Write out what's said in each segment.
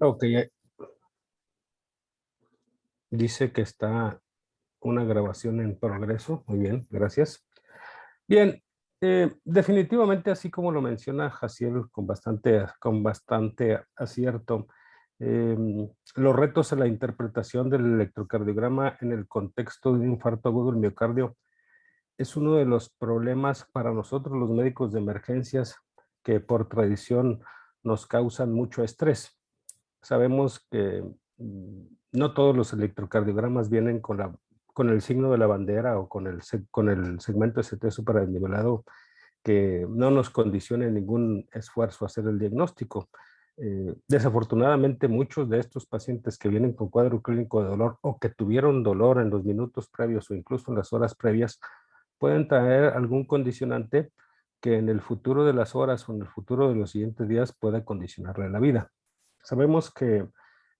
Ok, dice que está una grabación en progreso. Muy bien, gracias. Bien, definitivamente, así como lo menciona Jaciel con bastante acierto, eh, los retos en la interpretación del electrocardiograma en el contexto de un infarto agudo del miocardio es uno de los problemas para nosotros los médicos de emergencias que por tradición nos causan mucho estrés. Sabemos que no todos los electrocardiogramas vienen con el signo de la bandera o con el segmento ST supradesnivelado que no nos condicione ningún esfuerzo a hacer el diagnóstico. Desafortunadamente, muchos de estos pacientes que vienen con cuadro clínico de dolor o que tuvieron dolor en los minutos previos o incluso en las horas previas, pueden traer algún condicionante que en el futuro de las horas o en el futuro de los siguientes días pueda condicionarle la vida. Sabemos que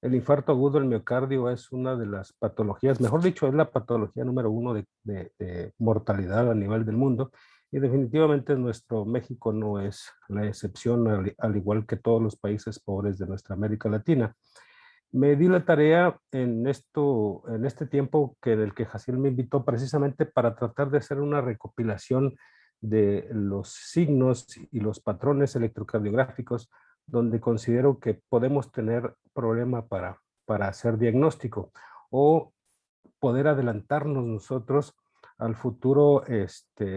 el infarto agudo del miocardio es una de las patologías, mejor dicho, es la patología número uno de mortalidad a nivel del mundo, y definitivamente nuestro México no es la excepción, al igual que todos los países pobres de nuestra América Latina. Me di la tarea en este tiempo en el que Jaciel me invitó precisamente para tratar de hacer una recopilación de los signos y los patrones electrocardiográficos donde considero que podemos tener problema para hacer diagnóstico o poder adelantarnos nosotros al futuro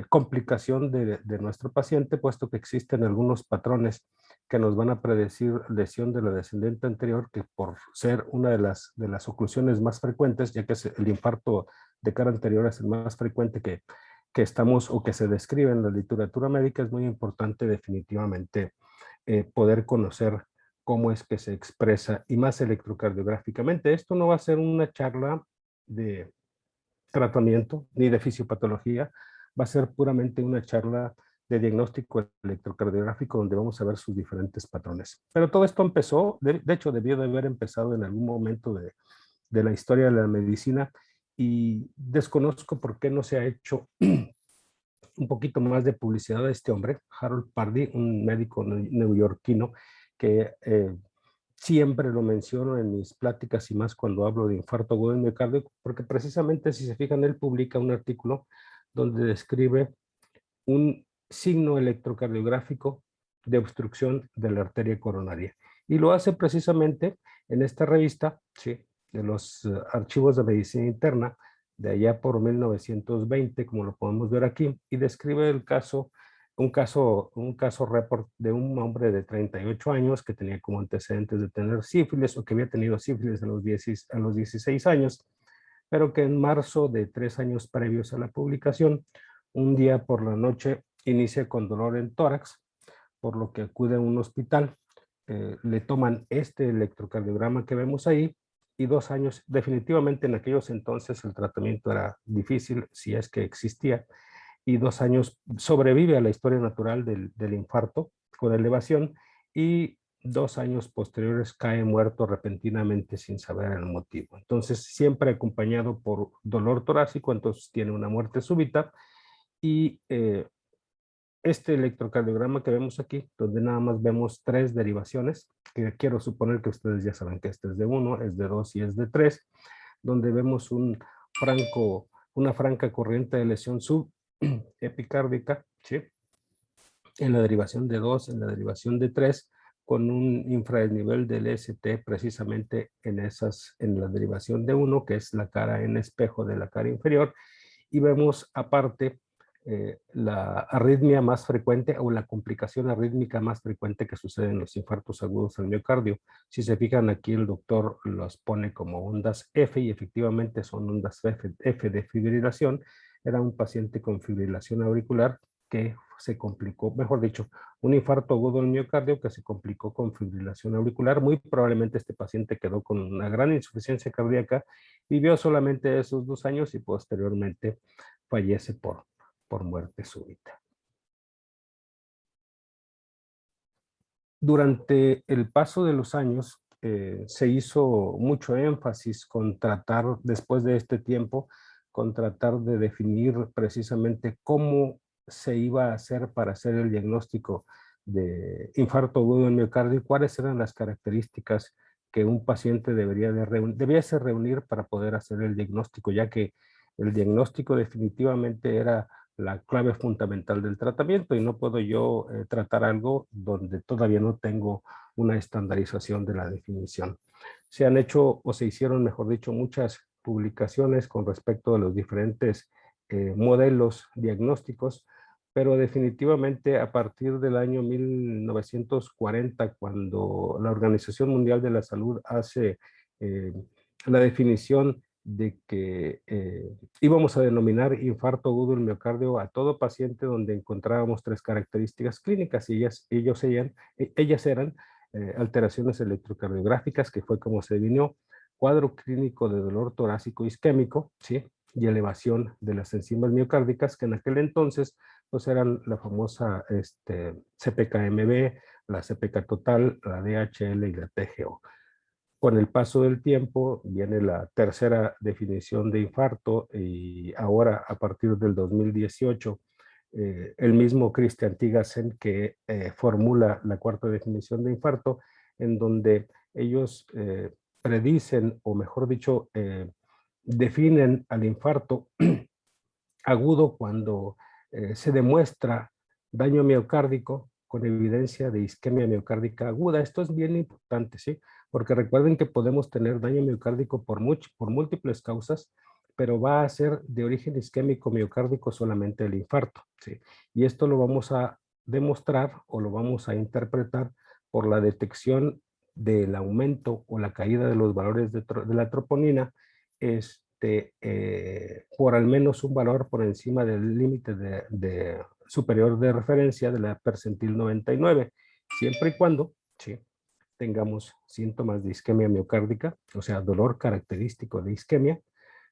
complicación de nuestro paciente, puesto que existen algunos patrones que nos van a predecir lesión de la descendente anterior, que por ser una de las oclusiones más frecuentes, ya que es el infarto de cara anterior es el más frecuente que estamos o que se describe en la literatura médica, es muy importante definitivamente poder conocer cómo es que se expresa y más electrocardiográficamente. Esto no va a ser una charla de tratamiento ni de fisiopatología, va a ser puramente una charla de diagnóstico electrocardiográfico donde vamos a ver sus diferentes patrones. Pero todo esto empezó, de hecho debió de haber empezado en algún momento de la historia de la medicina y desconozco por qué no se ha hecho un poquito más de publicidad de este hombre, Harold Pardy, un médico neoyorquino que siempre lo menciono en mis pláticas y más cuando hablo de infarto agudo del miocardio, porque precisamente si se fijan, él publica un artículo donde describe un signo electrocardiográfico de obstrucción de la arteria coronaria. Y lo hace precisamente en esta revista, sí, de los archivos de medicina interna, de allá por 1920, como lo podemos ver aquí, y describe un caso report de un hombre de 38 años que tenía como antecedentes de tener sífilis o que había tenido sífilis a los 16 años, pero que en marzo de 3 años previos a la publicación, un día por la noche inicia con dolor en tórax, por lo que acude a un hospital, le toman este electrocardiograma que vemos ahí y 2 años, definitivamente en aquellos entonces el tratamiento era difícil, si es que existía, y 2 años sobrevive a la historia natural del infarto con elevación y 2 años posteriores cae muerto repentinamente sin saber el motivo. Entonces, siempre acompañado por dolor torácico, entonces tiene una muerte súbita y este electrocardiograma que vemos aquí, donde nada más vemos 3 derivaciones, que quiero suponer que ustedes ya saben que este es de 1, es de 2 y es de 3, donde vemos una franca corriente de lesión epicárdica, ¿sí? En la derivación de 2, en la derivación de 3, con un infradesnivel del ST precisamente en la derivación de 1, que es la cara en espejo de la cara inferior, y vemos aparte la arritmia más frecuente o la complicación arrítmica más frecuente que sucede en los infartos agudos al miocardio. Si se fijan aquí, el doctor los pone como ondas F y efectivamente son ondas F de fibrilación. Era un paciente con fibrilación auricular que se complicó, mejor dicho, un infarto agudo del miocardio que se complicó con fibrilación auricular. Muy probablemente este paciente quedó con una gran insuficiencia cardíaca, vivió solamente esos 2 años y posteriormente fallece por muerte súbita. Durante el paso de los años, se hizo mucho énfasis con tratar, después de este tiempo, con tratar de definir precisamente cómo se iba a hacer para hacer el diagnóstico de infarto agudo del miocardio y cuáles eran las características que un paciente debiese reunir para poder hacer el diagnóstico, ya que el diagnóstico definitivamente era la clave fundamental del tratamiento y no puedo yo tratar algo donde todavía no tengo una estandarización de la definición. Se han hecho o se hicieron, mejor dicho, muchas publicaciones con respecto a los diferentes modelos diagnósticos, pero definitivamente a partir del año 1940, cuando la Organización Mundial de la Salud hace la definición de que íbamos a denominar infarto agudo del miocardio a todo paciente donde encontrábamos tres características clínicas y ellas eran alteraciones electrocardiográficas, que fue como se definió, cuadro clínico de dolor torácico isquémico, ¿sí? Y elevación de las enzimas miocárdicas, que en aquel entonces pues eran la famosa CPK-MB, la CPK total, la DHL y la TGO. Con el paso del tiempo viene la tercera definición de infarto y ahora a partir del 2018 el mismo Christian Tigasen que formula la cuarta definición de infarto, en donde ellos predicen, o mejor dicho, definen al infarto agudo cuando se demuestra daño miocárdico con evidencia de isquemia miocárdica aguda. Esto es bien importante, ¿sí? Porque recuerden que podemos tener daño miocárdico por múltiples causas, pero va a ser de origen isquémico miocárdico solamente el infarto, ¿sí? Y esto lo vamos a demostrar o lo vamos a interpretar por la detección del aumento o la caída de los valores de la troponina, por al menos un valor por encima del límite superior de referencia de la percentil 99, siempre y cuando, ¿sí?, tengamos síntomas de isquemia miocárdica, o sea, dolor característico de isquemia,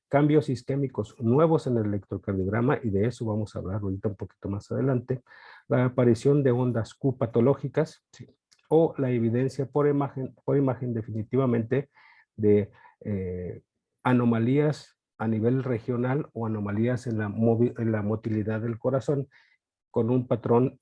cambios isquémicos nuevos en el electrocardiograma, y de eso vamos a hablar ahorita un poquito más adelante, la aparición de ondas Q patológicas, ¿sí?, o la evidencia por imagen definitivamente de anomalías a nivel regional o anomalías en la motilidad del corazón con un patrón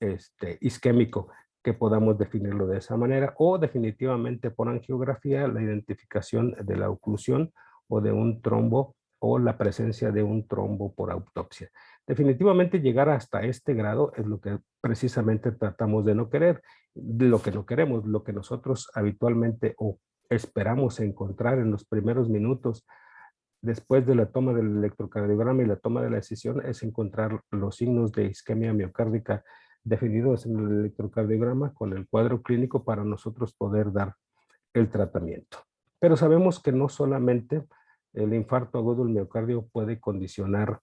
isquémico que podamos definirlo de esa manera, o definitivamente por angiografía la identificación de la oclusión o de un trombo o la presencia de un trombo por autopsia. Definitivamente llegar hasta este grado es lo que precisamente tratamos de no querer, de lo que no queremos, lo que nosotros habitualmente o esperamos encontrar en los primeros minutos después de la toma del electrocardiograma y la toma de la decisión es encontrar los signos de isquemia miocárdica definidos en el electrocardiograma con el cuadro clínico para nosotros poder dar el tratamiento. Pero sabemos que no solamente el infarto agudo del miocardio puede condicionar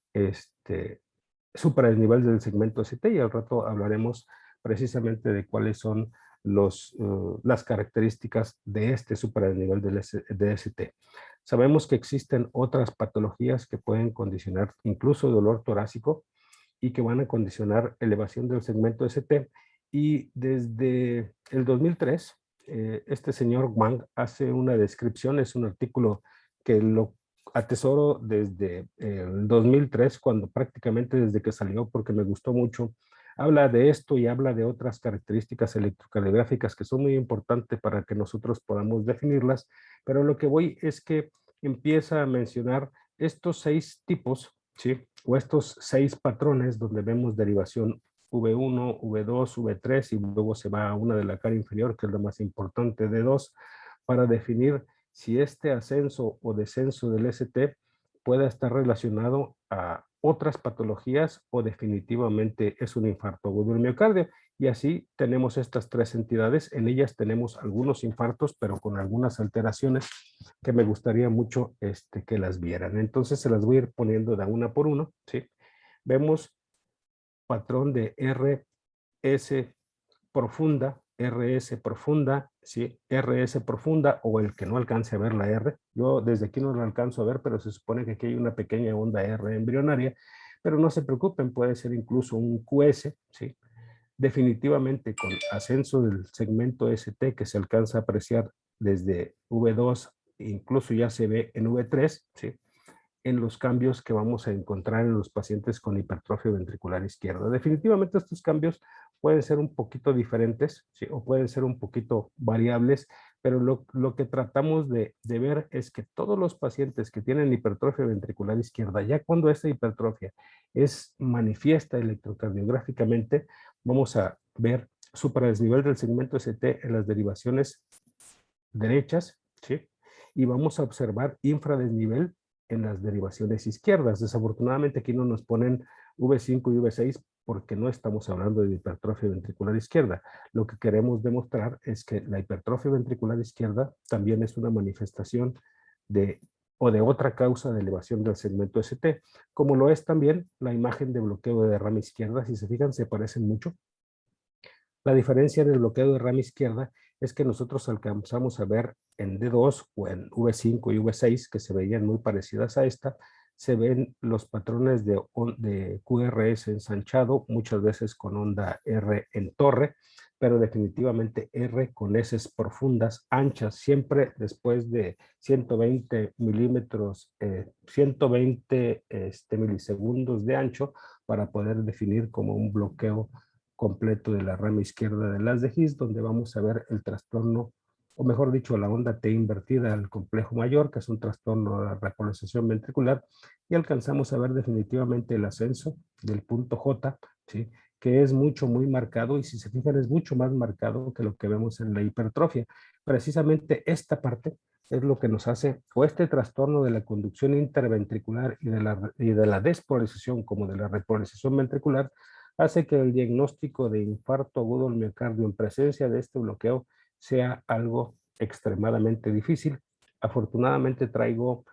supradesnivel del segmento ST, y al rato hablaremos precisamente de cuáles son las características de este supradesnivel de ST. Sabemos que existen otras patologías que pueden condicionar incluso dolor torácico y que van a condicionar elevación del segmento ST. Y desde el 2003, este señor Wang hace una descripción, es un artículo que lo atesoro desde el 2003, cuando prácticamente desde que salió, porque me gustó mucho. Habla de esto y habla de otras características electrocardiográficas que son muy importantes para que nosotros podamos definirlas, pero lo que voy es que empieza a mencionar estos 6 tipos, ¿sí?, o estos 6 patrones donde vemos derivación V1, V2, V3 y luego se va a una de la cara inferior, que es la más importante, D2, para definir si este ascenso o descenso del ST pueda estar relacionado a otras patologías o definitivamente es un infarto agudo del miocardio. Y así tenemos estas 3 entidades, en ellas tenemos algunos infartos, pero con algunas alteraciones que me gustaría mucho que las vieran. Entonces se las voy a ir poniendo de una por uno, ¿sí? Vemos patrón de RS profunda, ¿sí? RS profunda, o el que no alcance a ver la R. Yo desde aquí no lo alcanzo a ver, pero se supone que aquí hay una pequeña onda R embrionaria, pero no se preocupen, puede ser incluso un QS, ¿sí? Definitivamente con ascenso del segmento ST que se alcanza a apreciar desde V2, incluso ya se ve en V3, ¿sí?, en los cambios que vamos a encontrar en los pacientes con hipertrofia ventricular izquierda. Definitivamente estos cambios pueden ser un poquito diferentes, ¿sí?, o pueden ser un poquito variables pero lo que tratamos de ver es que todos los pacientes que tienen hipertrofia ventricular izquierda, ya cuando esta hipertrofia es manifiesta electrocardiográficamente, vamos a ver supradesnivel del segmento ST en las derivaciones derechas, ¿sí? Y vamos a observar infradesnivel en las derivaciones izquierdas. Desafortunadamente aquí no nos ponen V5 y V6 porque no estamos hablando de hipertrofia ventricular izquierda. Lo que queremos demostrar es que la hipertrofia ventricular izquierda también es una manifestación de o de otra causa de elevación del segmento ST, como lo es también la imagen de bloqueo de derrame izquierda. Si se fijan, se parecen mucho. La diferencia en el bloqueo de rama izquierda es que nosotros alcanzamos a ver en D2 o en V5 y V6, que se veían muy parecidas a esta, se ven los patrones de QRS ensanchado, muchas veces con onda R en torre, pero definitivamente R con S profundas, anchas, siempre después de 120 milímetros, 120 milisegundos de ancho, para poder definir como un bloqueo completo de la rama izquierda de las de His, donde vamos a ver el trastorno, o mejor dicho, la onda T invertida al complejo mayor, que es un trastorno de la repolarización ventricular, y alcanzamos a ver definitivamente el ascenso del punto J, ¿sí? Que es muy marcado, y si se fijan es mucho más marcado que lo que vemos en la hipertrofia. Precisamente esta parte es lo que nos hace, o este trastorno de la conducción interventricular y de la despolarización como de la repolarización ventricular, hace que el diagnóstico de infarto agudo del miocardio en presencia de este bloqueo sea algo extremadamente difícil. Afortunadamente traigo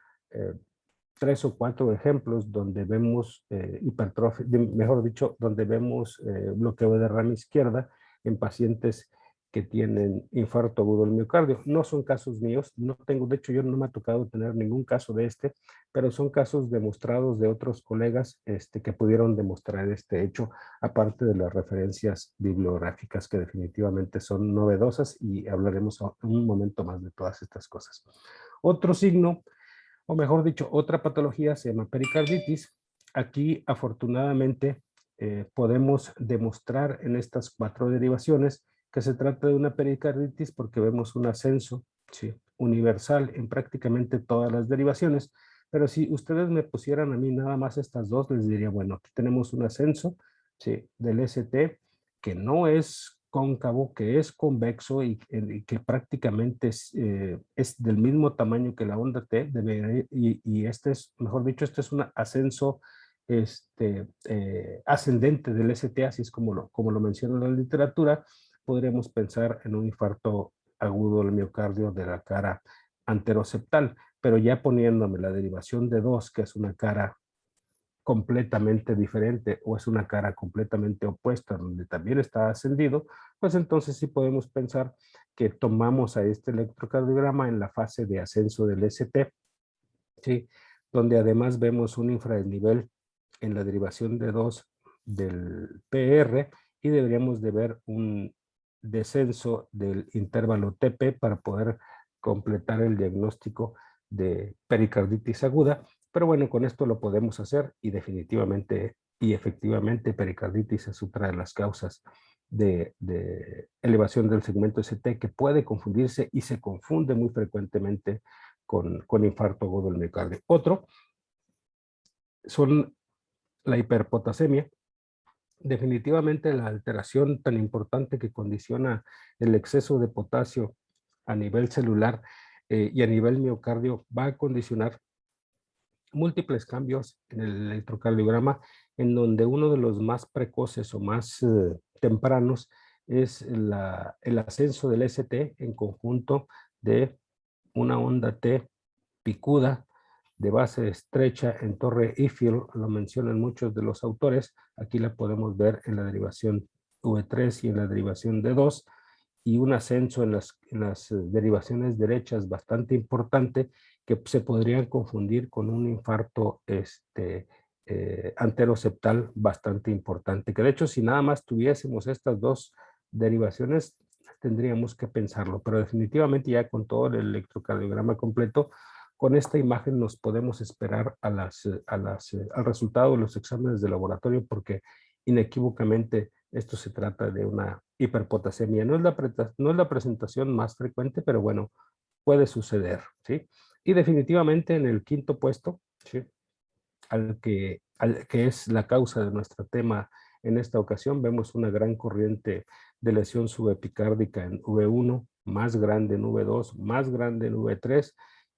3 o 4 ejemplos donde vemos hipertrofia, mejor dicho, donde vemos bloqueo de rama izquierda en pacientes que tienen infarto agudo del miocardio. No son casos míos, no tengo, de hecho yo no me ha tocado tener ningún caso de este, pero son casos demostrados de otros colegas que pudieron demostrar este hecho, aparte de las referencias bibliográficas que definitivamente son novedosas, y hablaremos en un momento más de todas estas cosas. Otro signo, o mejor dicho, otra patología se llama pericarditis. Aquí, afortunadamente, podemos demostrar en estas 4 derivaciones que se trata de una pericarditis porque vemos un ascenso, ¿sí?, universal en prácticamente todas las derivaciones. Pero si ustedes me pusieran a mí nada más estas 2, les diría, bueno, aquí tenemos un ascenso, ¿sí?, del ST, que no es cóncavo, que es convexo y que prácticamente es del mismo tamaño que la onda T, y este es, mejor dicho, este es un ascenso ascendente del ST, así es como lo menciona la literatura. Podríamos pensar en un infarto agudo del miocardio de la cara anteroseptal, pero ya poniéndome la derivación de 2, que es una cara completamente diferente o es una cara completamente opuesta donde también está ascendido, pues entonces sí podemos pensar que tomamos a este electrocardiograma en la fase de ascenso del ST, ¿sí?, donde además vemos un infradesnivel en la derivación de 2 del PR, y deberíamos de ver un descenso del intervalo TP para poder completar el diagnóstico de pericarditis aguda. Pero bueno, con esto lo podemos hacer, y definitivamente y efectivamente pericarditis es otra de las causas de elevación del segmento ST que puede confundirse y se confunde muy frecuentemente con infarto agudo del miocardio. Otro son la hiperpotasemia. Definitivamente la alteración tan importante que condiciona el exceso de potasio a nivel celular y a nivel miocardio va a condicionar múltiples cambios en el electrocardiograma, en donde uno de los más precoces o más tempranos es el ascenso del ST en conjunto de una onda T picuda de base estrecha en torre Eiffel, lo mencionan muchos de los autores. Aquí la podemos ver en la derivación V3 y en la derivación D2, y un ascenso en las derivaciones derechas bastante importante, que se podrían confundir con un infarto anteroseptal bastante importante, que de hecho si nada más tuviésemos estas 2 derivaciones tendríamos que pensarlo, pero definitivamente ya con todo el electrocardiograma completo, con esta imagen nos podemos esperar al resultado de los exámenes de laboratorio, porque inequívocamente Esto se trata de una hiperpotasemia. No es la presentación más frecuente, pero bueno, puede suceder, ¿sí? Y definitivamente en el quinto puesto, ¿sí? al que es la causa de nuestro tema en esta ocasión, vemos una gran corriente de lesión subepicárdica en V1, más grande en V2, más grande en V3,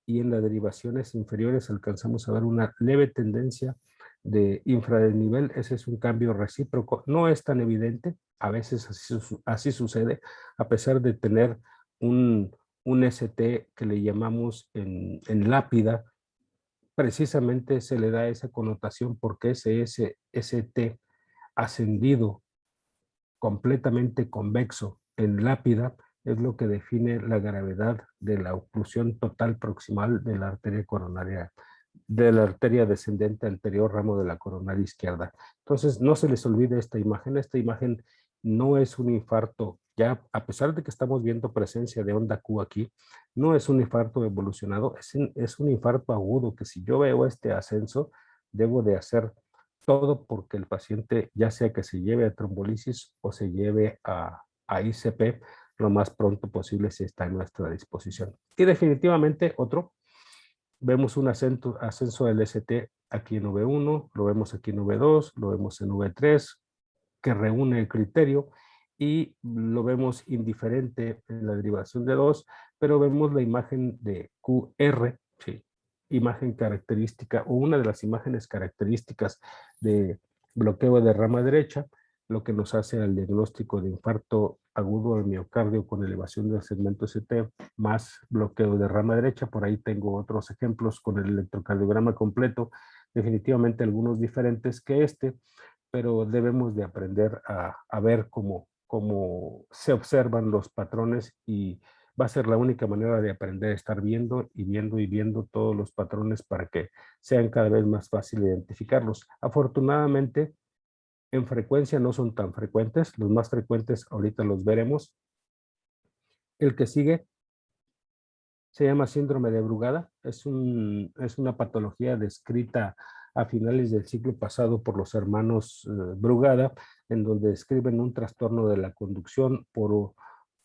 y en las derivaciones inferiores alcanzamos a ver una leve tendencia de infradesnivel. Ese es un cambio recíproco, no es tan evidente, a veces así sucede, a pesar de tener un ST que le llamamos en lápida. Precisamente se le da esa connotación porque ese ST ascendido, completamente convexo en lápida, es lo que define la gravedad de la oclusión total proximal de la arteria coronaria, de la arteria descendente anterior ramo de la coronaria izquierda. Entonces, no se les olvide esta imagen no es un infarto, ya a pesar de que estamos viendo presencia de onda Q aquí, no es un infarto evolucionado, es un infarto agudo que si yo veo este ascenso, debo de hacer todo porque el paciente, ya sea que se lleve a trombolisis o se lleve a ICP, lo más pronto posible si está en nuestra disposición. Y definitivamente otro, vemos un ascenso del ST aquí en V1, lo vemos aquí en V2, lo vemos en V3, que reúne el criterio, y lo vemos indiferente en la derivación de 2, pero vemos la imagen de QR, sí, imagen característica o una de las imágenes características de bloqueo de rama derecha, lo que nos hace al diagnóstico de infarto agudo del miocardio con elevación del segmento ST más bloqueo de rama derecha. Por ahí tengo otros ejemplos con el electrocardiograma completo, definitivamente algunos diferentes que este, pero debemos de aprender a ver cómo se observan los patrones, y va a ser la única manera de aprender a estar viendo y viendo y viendo todos los patrones para que sean cada vez más fácil identificarlos. Afortunadamente, en frecuencia no son tan frecuentes, los más frecuentes ahorita los veremos. El que sigue se llama síndrome de Brugada. Es una patología descrita a finales del siglo pasado por los hermanos Brugada, en donde describen un trastorno de la conducción por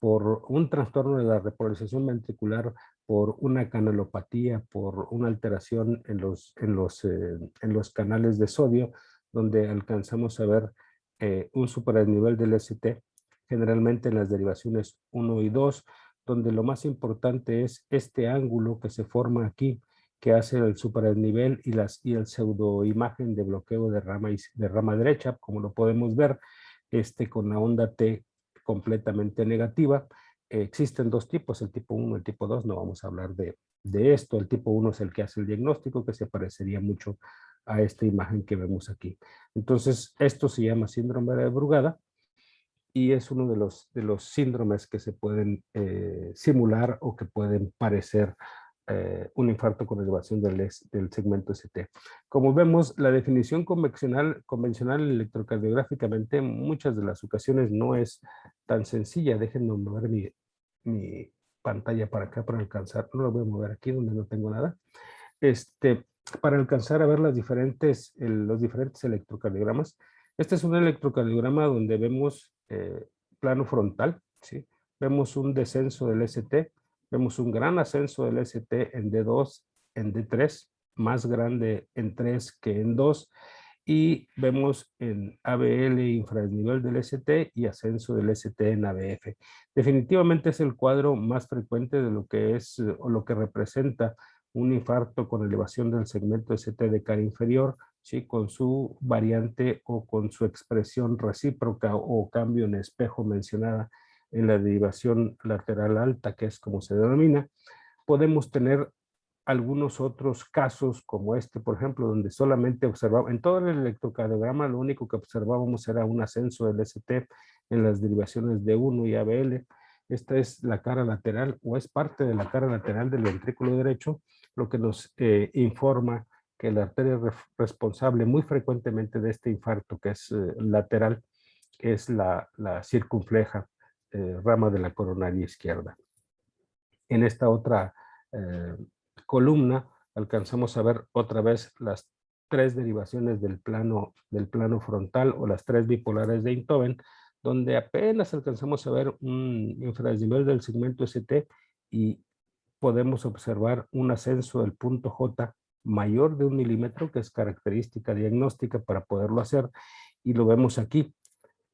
un trastorno de la repolarización ventricular, por una canalopatía, por una alteración en los canales de sodio, donde alcanzamos a ver un superdesnivel del ST, generalmente en las derivaciones 1 y 2, donde lo más importante es este ángulo que se forma aquí, que hace el superdesnivel y el pseudoimagen de bloqueo de rama derecha, como lo podemos ver, con la onda T completamente negativa. Existen dos tipos, el tipo 1 y el tipo 2, no vamos a hablar de esto. El tipo 1 es el que hace el diagnóstico, que se parecería mucho a esta imagen que vemos aquí. Entonces, esto se llama síndrome de Brugada, y es uno de los síndromes que se pueden simular o que pueden parecer un infarto con elevación del segmento ST. Como vemos, la definición convencional electrocardiográficamente en muchas de las ocasiones no es tan sencilla. Déjenme mover mi pantalla para acá para alcanzar. No lo voy a mover aquí donde no tengo nada. Para alcanzar a ver los diferentes electrocardiogramas. Este es un electrocardiograma donde vemos plano frontal, ¿sí? Vemos un descenso del ST, vemos un gran ascenso del ST en D2, en D3, más grande en 3 que en 2, y vemos en ABL infradesnivel del ST y ascenso del ST en ABF. Definitivamente es el cuadro más frecuente de lo que es o lo que representa un infarto con elevación del segmento ST de cara inferior, ¿sí? Con su variante o con su expresión recíproca o cambio en espejo mencionada en la derivación lateral alta, que es como se denomina. Podemos tener algunos otros casos como este, por ejemplo, donde solamente observamos, en todo el electrocardiograma, lo único que observábamos era un ascenso del ST en las derivaciones de 1 y ABL. Esta es la cara lateral, o es parte de la cara lateral del ventrículo derecho, lo que nos informa que la arteria responsable muy frecuentemente de este infarto, que es lateral, es la circunfleja rama de la coronaria izquierda. En esta otra columna alcanzamos a ver otra vez las tres derivaciones del plano frontal, o las tres bipolares de Einthoven, donde apenas alcanzamos a ver un infradesnivel del segmento ST y podemos observar un ascenso del punto J mayor de 1 milímetro, que es característica diagnóstica para poderlo hacer, y lo vemos aquí.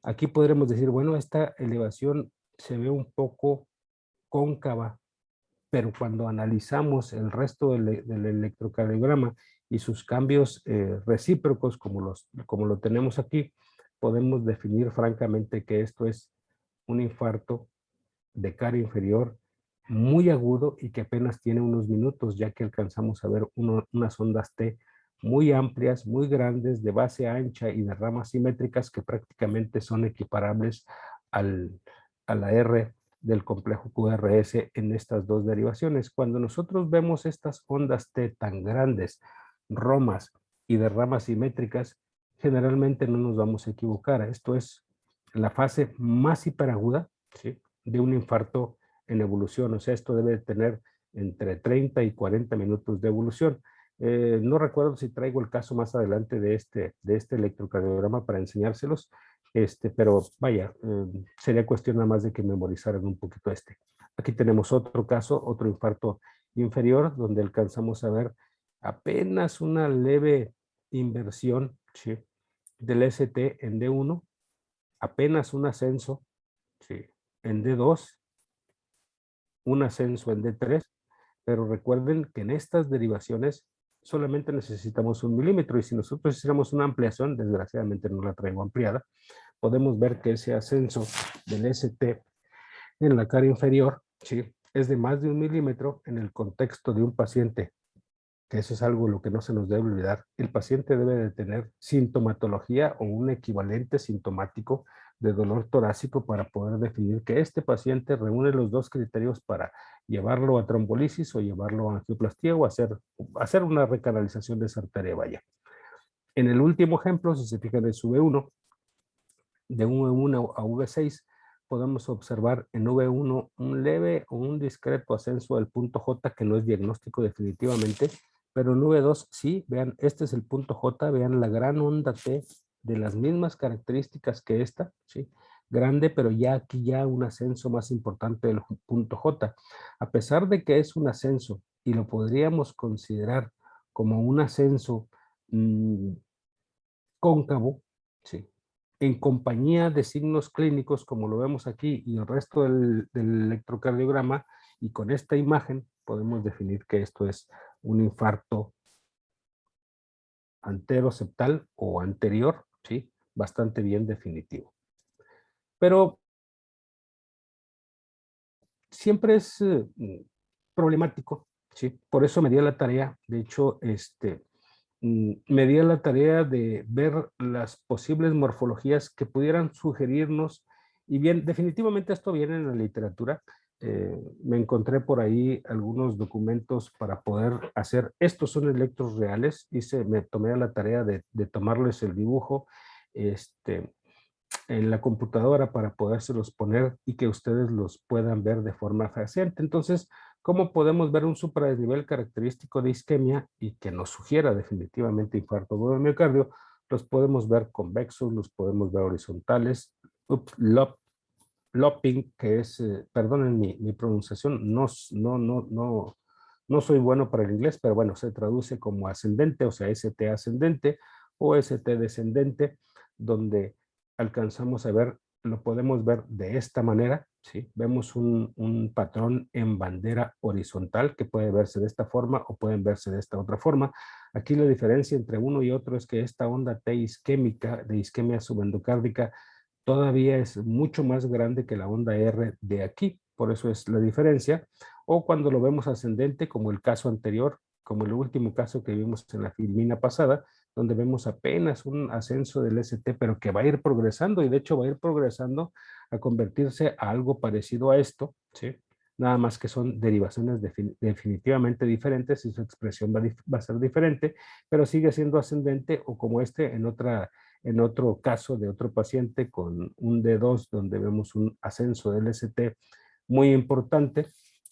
Aquí podremos decir, bueno, esta elevación se ve un poco cóncava, pero cuando analizamos el resto del electrocardiograma y sus cambios recíprocos, como lo tenemos aquí, podemos definir francamente que esto es un infarto de cara inferior muy agudo y que apenas tiene unos minutos, ya que alcanzamos a ver unas ondas T muy amplias, muy grandes, de base ancha y de ramas simétricas que prácticamente son equiparables a la R del complejo QRS en estas dos derivaciones. Cuando nosotros vemos estas ondas T tan grandes, romas y de ramas simétricas, generalmente no nos vamos a equivocar. Esto es la fase más hiperaguda, ¿sí?, de un infarto en evolución. O sea, esto debe tener entre 30 y 40 minutos de evolución. No recuerdo si traigo el caso más adelante de este electrocardiograma para enseñárselos, pero vaya, sería cuestión nada más de que memorizaran un poquito este. Aquí tenemos otro caso, otro infarto inferior, donde alcanzamos a ver apenas una leve inversión, ¿sí?, del ST en D1, apenas un ascenso, ¿sí?, en D2, un ascenso en D3, pero recuerden que en estas derivaciones solamente necesitamos 1 milímetro, y si nosotros hiciéramos una ampliación, desgraciadamente no la traigo ampliada, podemos ver que ese ascenso del ST en la cara inferior, ¿sí?, es de más de 1 milímetro en el contexto de un paciente, que eso es algo lo que no se nos debe olvidar. El paciente debe de tener sintomatología o un equivalente sintomático de dolor torácico para poder definir que este paciente reúne los dos criterios para llevarlo a trombolisis o llevarlo a angioplastía o hacer una recanalización de esa arteria vaya. En el último ejemplo, si se fijan en su V1, de un V1 a V6, podemos observar en V1 un leve o un discreto ascenso del punto J, que no es diagnóstico definitivamente, pero en V2 sí, vean, este es el punto J, vean la gran onda T de las mismas características que esta, ¿sí?, grande, pero ya aquí ya un ascenso más importante del punto J. A pesar de que es un ascenso y lo podríamos considerar como un ascenso cóncavo, ¿sí?, en compañía de signos clínicos, como lo vemos aquí, y el resto del electrocardiograma, y con esta imagen podemos definir que esto es un infarto anteroseptal o anterior, ¿sí?, bastante bien definitivo. Pero siempre es problemático, ¿sí? Por eso me di a la tarea, de hecho, me di a la tarea de ver las posibles morfologías que pudieran sugerirnos, y bien, definitivamente esto viene en la literatura. Me encontré por ahí algunos documentos para poder hacer, estos son electros reales, me tomé a la tarea de tomarles el dibujo, en la computadora para podérselos poner y que ustedes los puedan ver de forma fehaciente. Entonces, ¿cómo podemos ver un supradesnivel característico de isquemia y que nos sugiera definitivamente infarto agudo del miocardio? Los podemos ver convexos, los podemos ver horizontales, lopping, que es, perdonen mi pronunciación, no soy bueno para el inglés, pero bueno, se traduce como ascendente, o sea, ST ascendente o ST descendente, donde alcanzamos a ver, lo podemos ver de esta manera, ¿sí? Vemos un patrón en bandera horizontal que puede verse de esta forma o pueden verse de esta otra forma. Aquí la diferencia entre uno y otro es que esta onda T isquémica, de isquemia subendocárdica, todavía es mucho más grande que la onda R de aquí, por eso es la diferencia. O cuando lo vemos ascendente, como el caso anterior, como el último caso que vimos en la filmina pasada, donde vemos apenas un ascenso del ST, pero que va a ir progresando, y de hecho va a ir progresando a convertirse a algo parecido a esto, ¿sí? Nada más que son derivaciones definitivamente diferentes y su expresión va a ser diferente, pero sigue siendo ascendente, o como en otro caso de otro paciente con un D2, donde vemos un ascenso del ST muy importante,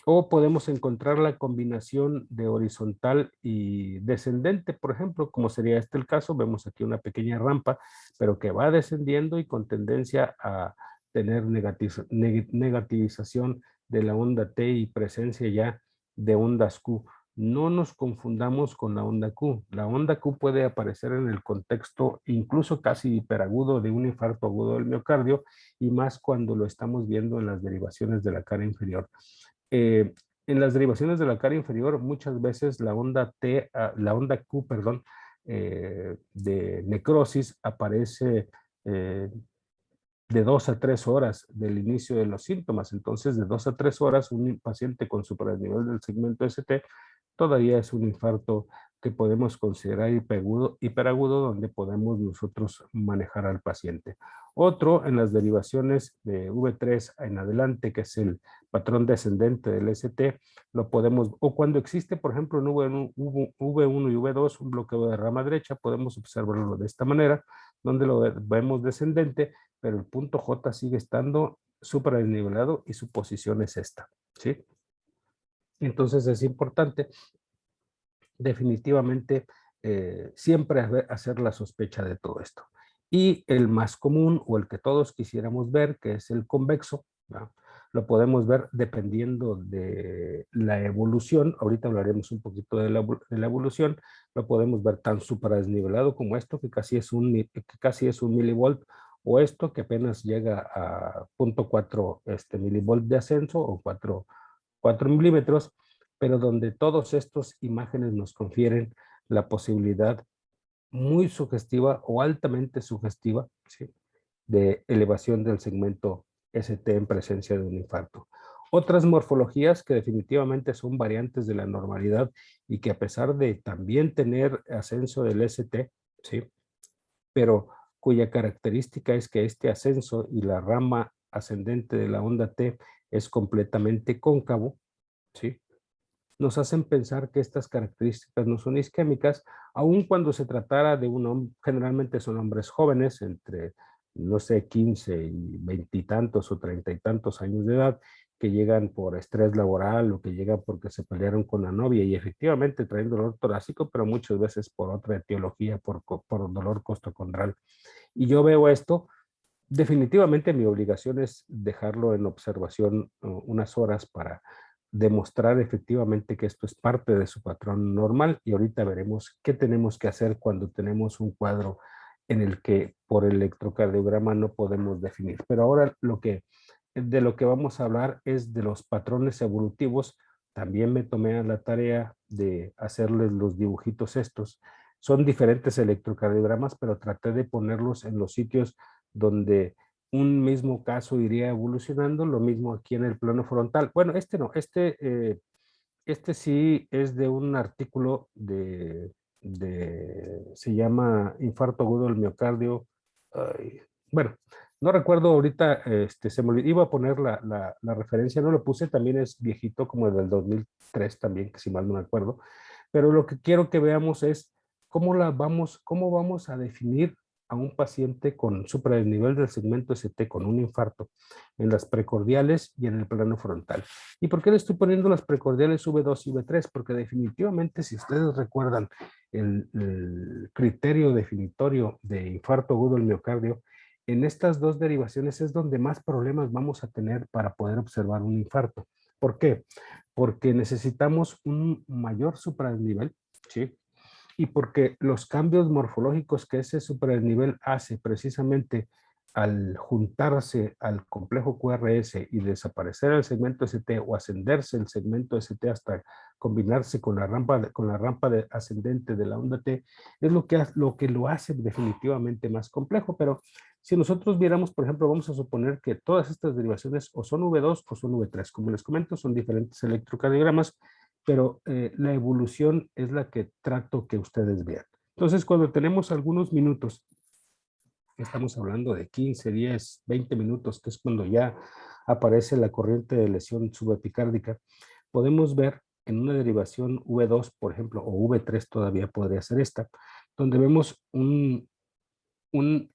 O podemos encontrar la combinación de horizontal y descendente, por ejemplo, como sería este el caso. Vemos aquí una pequeña rampa, pero que va descendiendo y con tendencia a tener negativización de la onda T y presencia ya de ondas Q. No nos confundamos con la onda Q. La onda Q puede aparecer en el contexto incluso casi hiperagudo de un infarto agudo del miocardio, y más cuando lo estamos viendo en las derivaciones de la cara inferior. Eh, en las derivaciones de la cara inferior, muchas veces la onda T, la onda Q, perdón, de necrosis aparece eh, de 2 a 3 horas del inicio de los síntomas. Entonces, de 2 a 3 horas, un paciente con supradnivel del segmento ST todavía es un infarto que podemos considerar hiperagudo, donde podemos nosotros manejar al paciente. Otro en las derivaciones de V3 en adelante, que es el patrón descendente del ST, lo podemos, o cuando existe, por ejemplo, en V1 y V2, un bloqueo de rama derecha, podemos observarlo de esta manera, donde lo vemos descendente, pero el punto J sigue estando supradesnivelado y su posición es esta, ¿sí? Entonces es importante definitivamente siempre hacer la sospecha de todo esto. Y el más común, o el que todos quisiéramos ver, que es el convexo, ¿no? Lo podemos ver dependiendo de la evolución. Ahorita hablaremos un poquito de la evolución. Lo podemos ver tan supradesnivelado como esto, que casi es un milivolt, o esto que apenas llega a 0.4 milivolt de ascenso, o 4 milímetros, pero donde todos estos imágenes nos confieren la posibilidad muy sugestiva o altamente sugestiva, ¿sí?, de elevación del segmento ST en presencia de un infarto. Otras morfologías que definitivamente son variantes de la normalidad y que, a pesar de también tener ascenso del ST, ¿sí?, pero cuya característica es que este ascenso y la rama ascendente de la onda T es completamente cóncavo, ¿sí?, nos hacen pensar que estas características no son isquémicas, aun cuando se tratara de un hombre. Generalmente son hombres jóvenes, entre, no sé, 15 y 20 y tantos o 30 y tantos años de edad, que llegan por estrés laboral, o que llegan porque se pelearon con la novia y efectivamente traen dolor torácico, pero muchas veces por otra etiología, por dolor costocondral. Y yo veo esto. Definitivamente mi obligación es dejarlo en observación unas horas para demostrar efectivamente que esto es parte de su patrón normal, y ahorita veremos qué tenemos que hacer cuando tenemos un cuadro en el que por electrocardiograma no podemos definir. Pero ahora de lo que vamos a hablar es de los patrones evolutivos. También me tomé a la tarea de hacerles los dibujitos estos. Son diferentes electrocardiogramas, pero traté de ponerlos en los sitios donde un mismo caso iría evolucionando. Lo mismo aquí en el plano frontal. Bueno, este no, este sí es de un artículo se llama Infarto agudo del miocardio. Ay, bueno, no recuerdo ahorita, se me iba a poner la referencia, no lo puse, también es viejito, como del 2003 también, que si mal no me acuerdo, pero lo que quiero que veamos es cómo vamos a definir a un paciente con supradesnivel del segmento ST con un infarto en las precordiales y en el plano frontal. ¿Y por qué le estoy poniendo las precordiales V2 y V3? Porque definitivamente, si ustedes recuerdan el criterio definitorio de infarto agudo del miocardio, en estas dos derivaciones es donde más problemas vamos a tener para poder observar un infarto. ¿Por qué? Porque necesitamos un mayor supradesnivel, ¿sí?, y porque los cambios morfológicos que ese supradesnivel hace precisamente al juntarse al complejo QRS y desaparecer el segmento ST, o ascenderse el segmento ST hasta combinarse con la rampa ascendente de la onda T, es lo que lo hace definitivamente más complejo. Pero si nosotros viéramos, por ejemplo, vamos a suponer que todas estas derivaciones o son V2 o son V3. Como les comento, son diferentes electrocardiogramas, pero la evolución es la que trato que ustedes vean. Entonces, cuando tenemos algunos minutos, estamos hablando de 15, 10, 20 minutos, que es cuando ya aparece la corriente de lesión subepicárdica, podemos ver en una derivación V2, por ejemplo, o V3 todavía podría ser esta, donde vemos un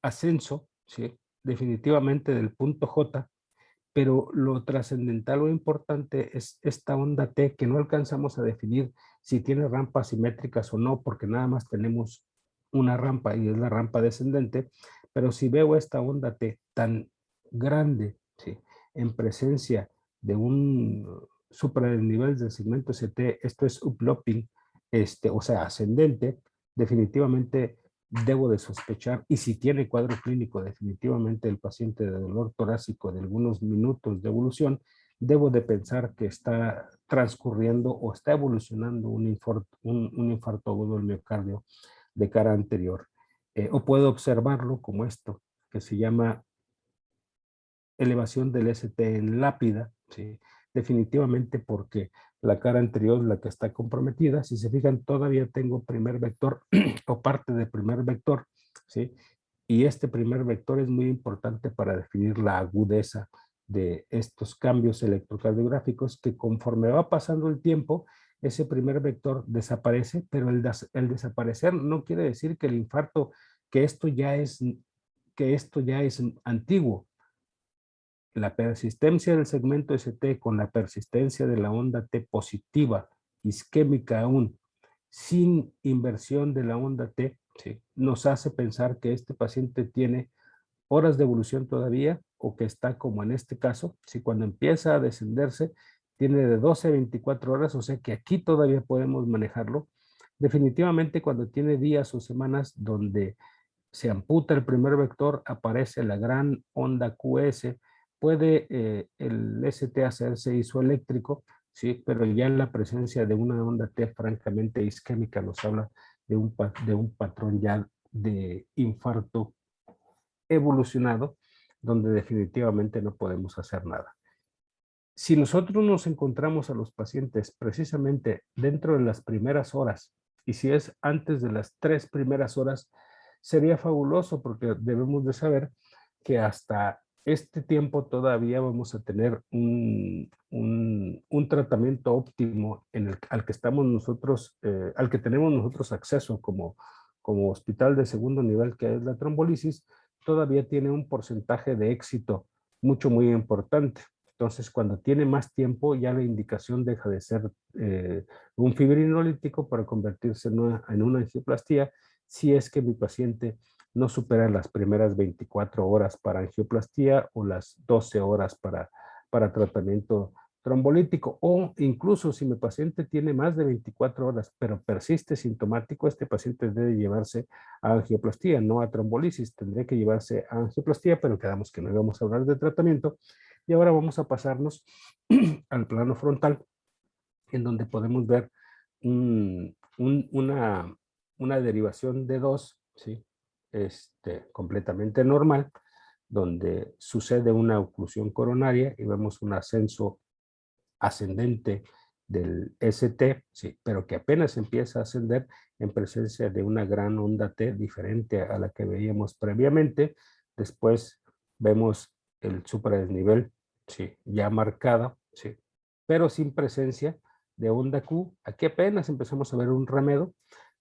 ascenso, ¿sí?, definitivamente del punto J, pero lo trascendental o importante es esta onda T que no alcanzamos a definir si tiene rampas simétricas o no, porque nada más tenemos una rampa y es la rampa descendente, pero si veo esta onda T tan grande, ¿sí?, en presencia de un supra-nivel del segmento ST, esto es uplopping, o sea, ascendente, definitivamente debo de sospechar, y si tiene cuadro clínico definitivamente el paciente de dolor torácico de algunos minutos de evolución, debo de pensar que está transcurriendo o está evolucionando un infarto agudo del miocardio de cara anterior. O puedo observarlo como esto, que se llama elevación del ST en lápida, ¿sí? Definitivamente porque la cara anterior es la que está comprometida. Si se fijan, todavía tengo primer vector o parte de primer vector, ¿sí? Y este primer vector es muy importante para definir la agudeza de estos cambios electrocardiográficos que conforme va pasando el tiempo, ese primer vector desaparece, pero el desaparecer no quiere decir que el infarto, que esto ya es, que esto ya es antiguo. La persistencia del segmento ST con la persistencia de la onda T positiva, isquémica aún, sin inversión de la onda T, ¿sí?, nos hace pensar que este paciente tiene horas de evolución todavía o que está como en este caso, si cuando empieza a descenderse tiene de 12 a 24 horas, o sea que aquí todavía podemos manejarlo. Definitivamente cuando tiene días o semanas donde se amputa el primer vector, aparece la gran onda QS, puede el ST hacerse isoeléctrico, sí, pero ya en la presencia de una onda T francamente isquémica nos habla de un patrón ya de infarto evolucionado, donde definitivamente no podemos hacer nada. Si nosotros nos encontramos a los pacientes precisamente dentro de las primeras horas, y si es antes de las 3 primeras horas, sería fabuloso porque debemos de saber que hasta este tiempo todavía vamos a tener un tratamiento óptimo al que estamos nosotros, al que tenemos nosotros acceso como hospital de segundo nivel, que es la trombolisis, todavía tiene un porcentaje de éxito muy importante. Entonces, cuando tiene más tiempo, ya la indicación deja de ser un fibrinolítico para convertirse en una angioplastía, si es que mi paciente no supera las primeras 24 horas para angioplastía o las 12 horas para tratamiento trombolítico, o incluso si mi paciente tiene más de 24 horas, pero persiste sintomático, este paciente debe llevarse a angioplastía, no a trombolisis, tendría que llevarse a angioplastía, pero quedamos que no íbamos a hablar de tratamiento. Y ahora vamos a pasarnos al plano frontal, en donde podemos ver un, un, una derivación de 2, ¿sí?, completamente normal, donde sucede una oclusión coronaria y vemos un ascenso ascendente del ST, sí, pero que apenas empieza a ascender en presencia de una gran onda T diferente a la que veíamos previamente. Después vemos el supradesnivel, sí, ya marcado, sí, pero sin presencia de onda Q. Aquí apenas empezamos a ver un remedo,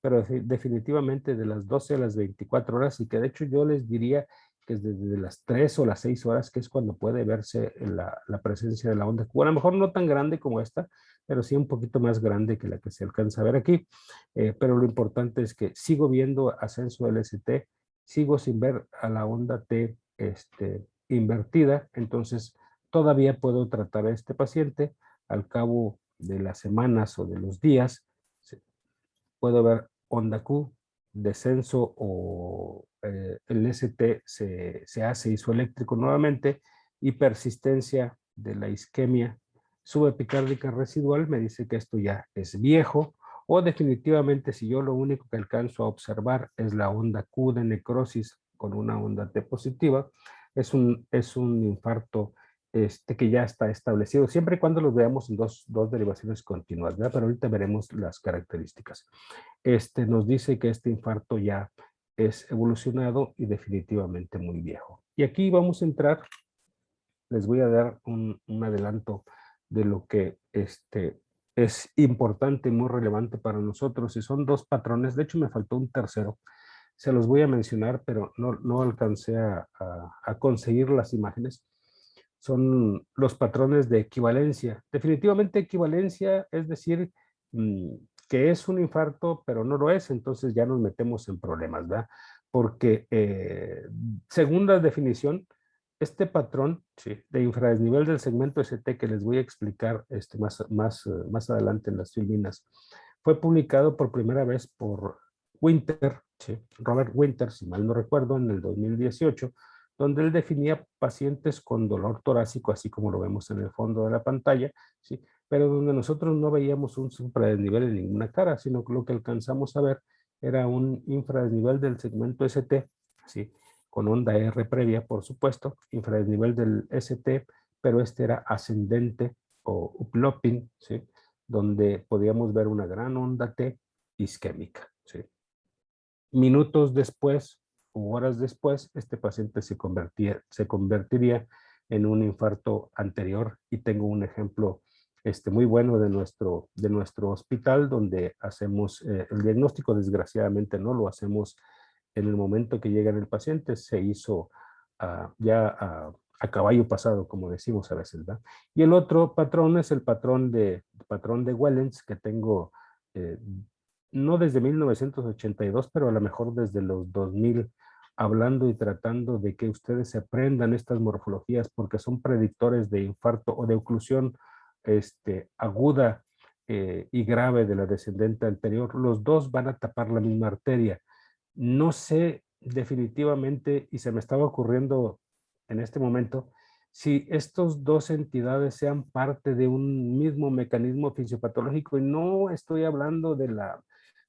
pero definitivamente de las 12 a las 24 horas, y que de hecho yo les diría que es desde las 3 o las 6 horas, que es cuando puede verse la presencia de la onda Q. A lo mejor no tan grande como esta, pero sí un poquito más grande que la que se alcanza a ver aquí. Pero lo importante es que sigo viendo ascenso del ST, sigo sin ver a la onda T invertida, entonces todavía puedo tratar a este paciente. Al cabo de las semanas o de los días, puedo ver onda Q, descenso o el ST se hace isoeléctrico nuevamente, y persistencia de la isquemia subepicárdica residual me dice que esto ya es viejo, o definitivamente si yo lo único que alcanzo a observar es la onda Q de necrosis con una onda T positiva, es un infarto que ya está establecido, siempre y cuando los veamos en dos derivaciones continuas, ¿verdad? Pero ahorita veremos las características. Nos dice que este infarto ya es evolucionado y definitivamente muy viejo. Y aquí vamos a entrar, les voy a dar un adelanto de lo que es importante y muy relevante para nosotros, y son 2 patrones. De hecho, me faltó un tercero. Se los voy a mencionar, pero no alcancé a conseguir las imágenes. son los patrones de equivalencia. Definitivamente equivalencia es decir que es un infarto, pero no lo es, entonces ya nos metemos en problemas, ¿verdad? Porque según la definición, este patrón de infradesnivel del segmento ST que les voy a explicar más adelante en las filminas, fue publicado por primera vez por Winter, Robert Winter, si mal no recuerdo, en el 2018, donde él definía pacientes con dolor torácico, así como lo vemos en el fondo de la pantalla, ¿sí? Pero donde nosotros no veíamos un infradesnivel en ninguna cara, sino que lo que alcanzamos a ver era un infradesnivel del segmento ST, ¿sí? Con onda R previa, por supuesto, infradesnivel del ST, pero este era ascendente o uplopping, ¿sí? Donde podíamos ver una gran onda T isquémica, ¿sí? Minutos después u horas después, este paciente se convertiría en un infarto anterior, y tengo un ejemplo muy bueno de nuestro hospital, donde hacemos el diagnóstico. Desgraciadamente no lo hacemos en el momento que llega el paciente, se hizo ya a caballo pasado, como decimos a veces, ¿verdad? Y el otro patrón es el patrón de Wellens, que tengo eh, no desde 1982, pero a lo mejor desde los 2000, hablando y tratando de que ustedes se aprendan estas morfologías, porque son predictores de infarto o de oclusión aguda y grave de la descendente anterior. Los dos van a tapar la misma arteria. No sé definitivamente, y se me estaba ocurriendo en este momento, si estos dos entidades sean parte de un mismo mecanismo fisiopatológico, y no estoy hablando de la,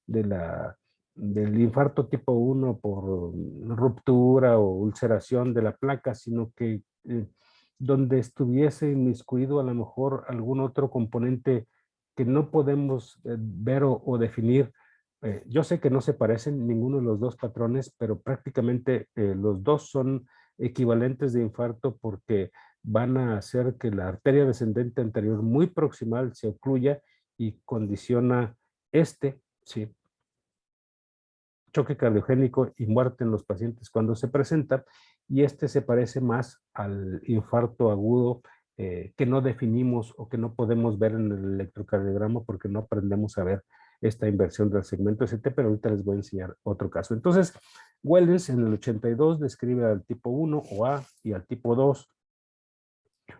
del infarto tipo 1 por ruptura o ulceración de la placa, sino que donde estuviese inmiscuido a lo mejor algún otro componente que no podemos ver o definir. Yo sé que no se parecen ninguno de los dos patrones, pero prácticamente los dos son equivalentes de infarto, porque van a hacer que la arteria descendente anterior muy proximal se ocluya y condiciona sí, choque cardiogénico y muerte en los pacientes cuando se presenta, y se parece más al infarto agudo que no definimos o que no podemos ver en el electrocardiograma, porque no aprendemos a ver esta inversión del segmento ST, pero ahorita les voy a enseñar otro caso. Entonces, Wellens en el 82 describe al tipo 1 o A y al tipo 2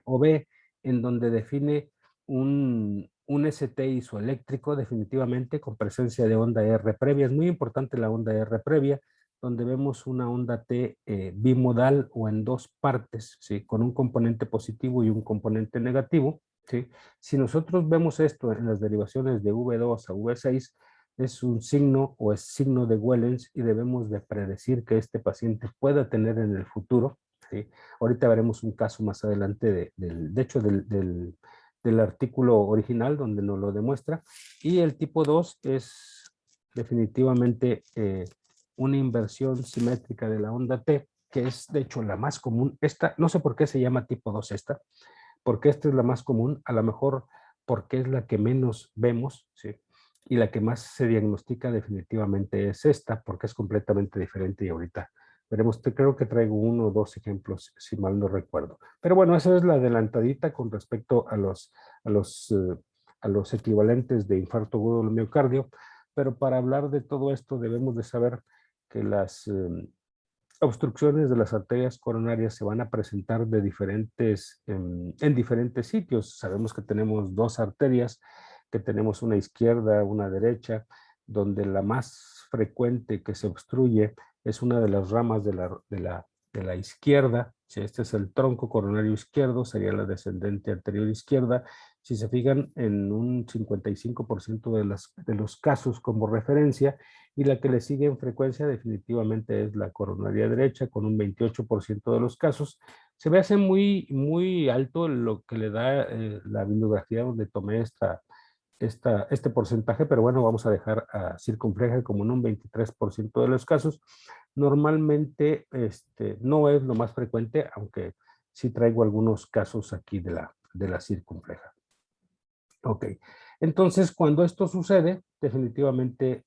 o B, en donde define un ST isoeléctrico definitivamente con presencia de onda R previa. Es muy importante la onda R previa, donde vemos una onda T bimodal o en dos partes, ¿sí? Con un componente positivo y un componente negativo, ¿sí? Si nosotros vemos esto en las derivaciones de V2 a V6, es un signo o es signo de Wellens, y debemos de predecir que este paciente pueda tener en el futuro, ¿sí? Ahorita veremos un caso más adelante de hecho del artículo original donde nos lo demuestra. Y el tipo 2 es definitivamente una inversión simétrica de la onda T, que es de hecho la más común. Esta, no sé por qué se llama tipo 2 porque esta es la más común, a lo mejor porque es la que menos vemos, ¿sí? Y la que más se diagnostica definitivamente es esta, porque es completamente diferente, y ahorita veremos. Creo que traigo uno o dos ejemplos, si mal no recuerdo. Pero bueno, esa es la adelantadita con respecto a los, eh, a los equivalentes de infarto agudo del miocardio. Pero para hablar de todo esto debemos de saber que las obstrucciones de las arterias coronarias se van a presentar en diferentes sitios. Sabemos que tenemos dos arterias, que tenemos una izquierda, una derecha, donde la más frecuente que se obstruye es una de las ramas de la izquierda. Si este es el tronco coronario izquierdo, sería la descendente anterior izquierda. Si se fijan, en un 55% de los casos como referencia, y la que le sigue en frecuencia definitivamente es la coronaria derecha, con un 28% de los casos. Se me hace muy alto lo que le da la bibliografía donde tomé este porcentaje, pero bueno, vamos a dejar a circunfleja como en un 23% de los casos. Normalmente no es lo más frecuente, aunque sí traigo algunos casos aquí de la circunfleja. Ok, entonces cuando esto sucede, definitivamente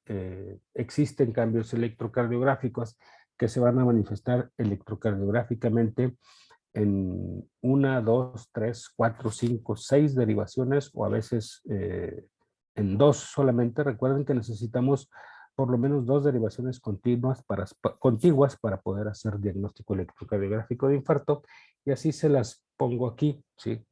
existen cambios electrocardiográficos que se van a manifestar electrocardiográficamente en 1, 2, 3, 4, 5, 6 derivaciones o a veces en 2 solamente. Recuerden que necesitamos por lo menos 2 derivaciones contiguas para poder hacer diagnóstico electrocardiográfico de infarto, y así se las pongo aquí, ¿sí?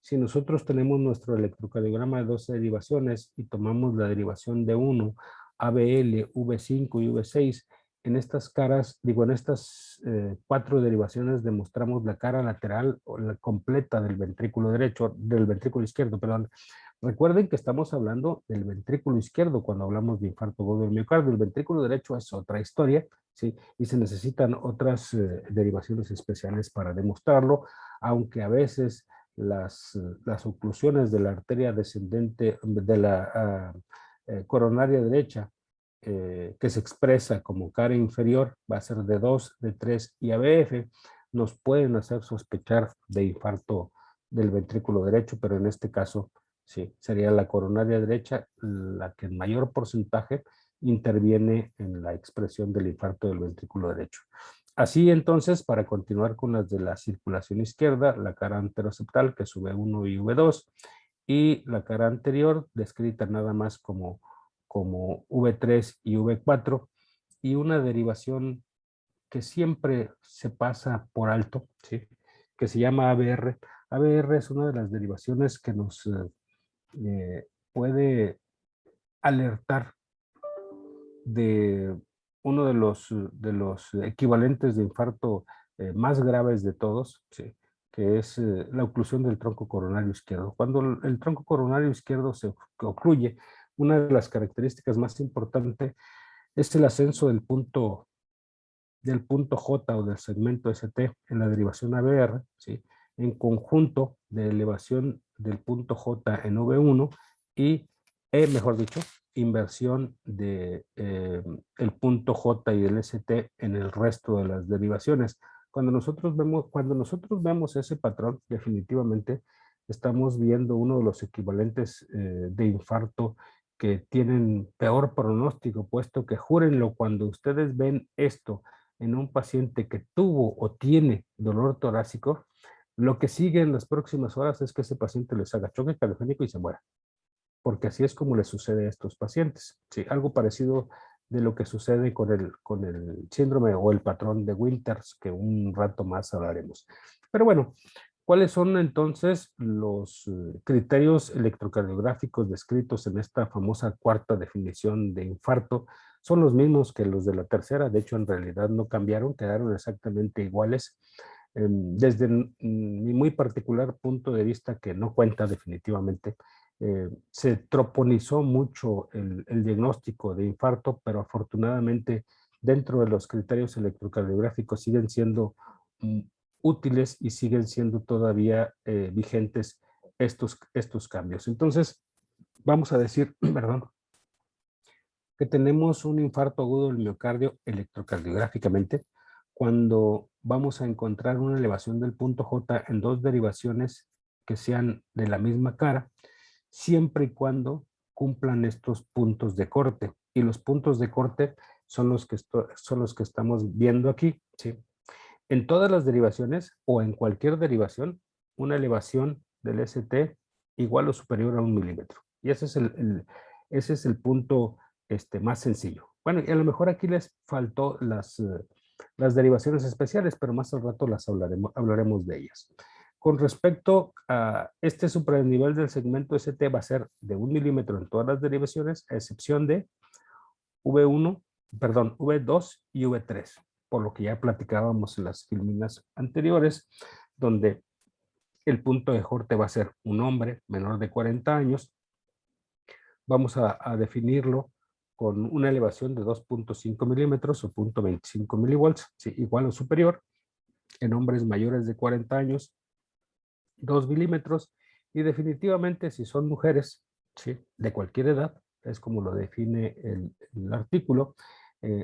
Si nosotros tenemos nuestro electrocardiograma de 2 derivaciones y tomamos la derivación de 1, ABL, V5 y V6, en estas caras, digo, en estas 4 derivaciones demostramos la cara lateral o la completa del ventrículo derecho, del ventrículo izquierdo, perdón. Recuerden que estamos hablando del ventrículo izquierdo cuando hablamos de infarto agudo del miocardio. El ventrículo derecho es otra historia, ¿sí? Y se necesitan otras derivaciones especiales para demostrarlo, aunque a veces las oclusiones de la arteria descendente de la coronaria derecha, que se expresa como cara inferior, va a ser de 2, de 3 y ABF, nos pueden hacer sospechar de infarto del ventrículo derecho, pero en este caso, sí, sería la coronaria derecha la que en mayor porcentaje interviene en la expresión del infarto del ventrículo derecho. Así entonces, para continuar con las de la circulación izquierda, la cara anteroseptal, que es V1 y V2, y la cara anterior, descrita nada más como V3 y V4, y una derivación que siempre se pasa por alto, ¿sí? Que se llama ABR. ABR es una de las derivaciones que nos puede alertar de uno de los equivalentes de infarto más graves de todos, ¿sí? Que es la oclusión del tronco coronario izquierdo. Cuando el tronco coronario izquierdo se ocluye, una de las características más importantes es el ascenso del punto J o del segmento ST en la derivación ABR, ¿sí? En conjunto de elevación del punto J en V1 y, mejor dicho, inversión de el punto J y el ST en el resto de las derivaciones. Cuando nosotros vemos ese patrón, definitivamente estamos viendo uno de los equivalentes de infarto que tienen peor pronóstico, puesto que júrenlo, cuando ustedes ven esto en un paciente que tuvo o tiene dolor torácico, lo que sigue en las próximas horas es que ese paciente les haga choque cardíaco y se muera, porque así es como le sucede a estos pacientes. Sí, algo parecido de lo que sucede con el síndrome o el patrón de Winters, que un rato más hablaremos. Pero bueno, ¿cuáles son entonces los criterios electrocardiográficos descritos en esta famosa cuarta definición de infarto? Son los mismos que los de la tercera, de hecho en realidad no cambiaron, quedaron exactamente iguales. Desde mi muy particular punto de vista, que no cuenta definitivamente, se troponizó mucho el diagnóstico de infarto, pero afortunadamente dentro de los criterios electrocardiográficos siguen siendo mm, útiles y siguen siendo todavía vigentes estos cambios. Entonces, vamos a decir, perdón, que tenemos un infarto agudo del miocardio electrocardiográficamente cuando vamos a encontrar una elevación del punto J en 2 derivaciones que sean de la misma cara, siempre y cuando cumplan estos puntos de corte. Y los puntos de corte son son los que estamos viendo aquí, ¿sí? En todas las derivaciones o en cualquier derivación, una elevación del ST igual o superior a 1 milímetro. Y ese es el punto más sencillo. Bueno, y a lo mejor aquí les faltó las derivaciones especiales, pero más al rato hablaremos de ellas. Con respecto a este supranivel del segmento ST, va a ser de 1 milímetro en todas las derivaciones, a excepción de V1, perdón, V2 y V3, por lo que ya platicábamos en las filminas anteriores, donde el punto de corte va a ser un hombre menor de 40 años. Vamos a definirlo con una elevación de 2.5 milímetros o 0.25 milivolts, ¿sí? Igual o superior, en hombres mayores de 40 años, 2 milímetros, y definitivamente si son mujeres, ¿sí? De cualquier edad, es como lo define el artículo,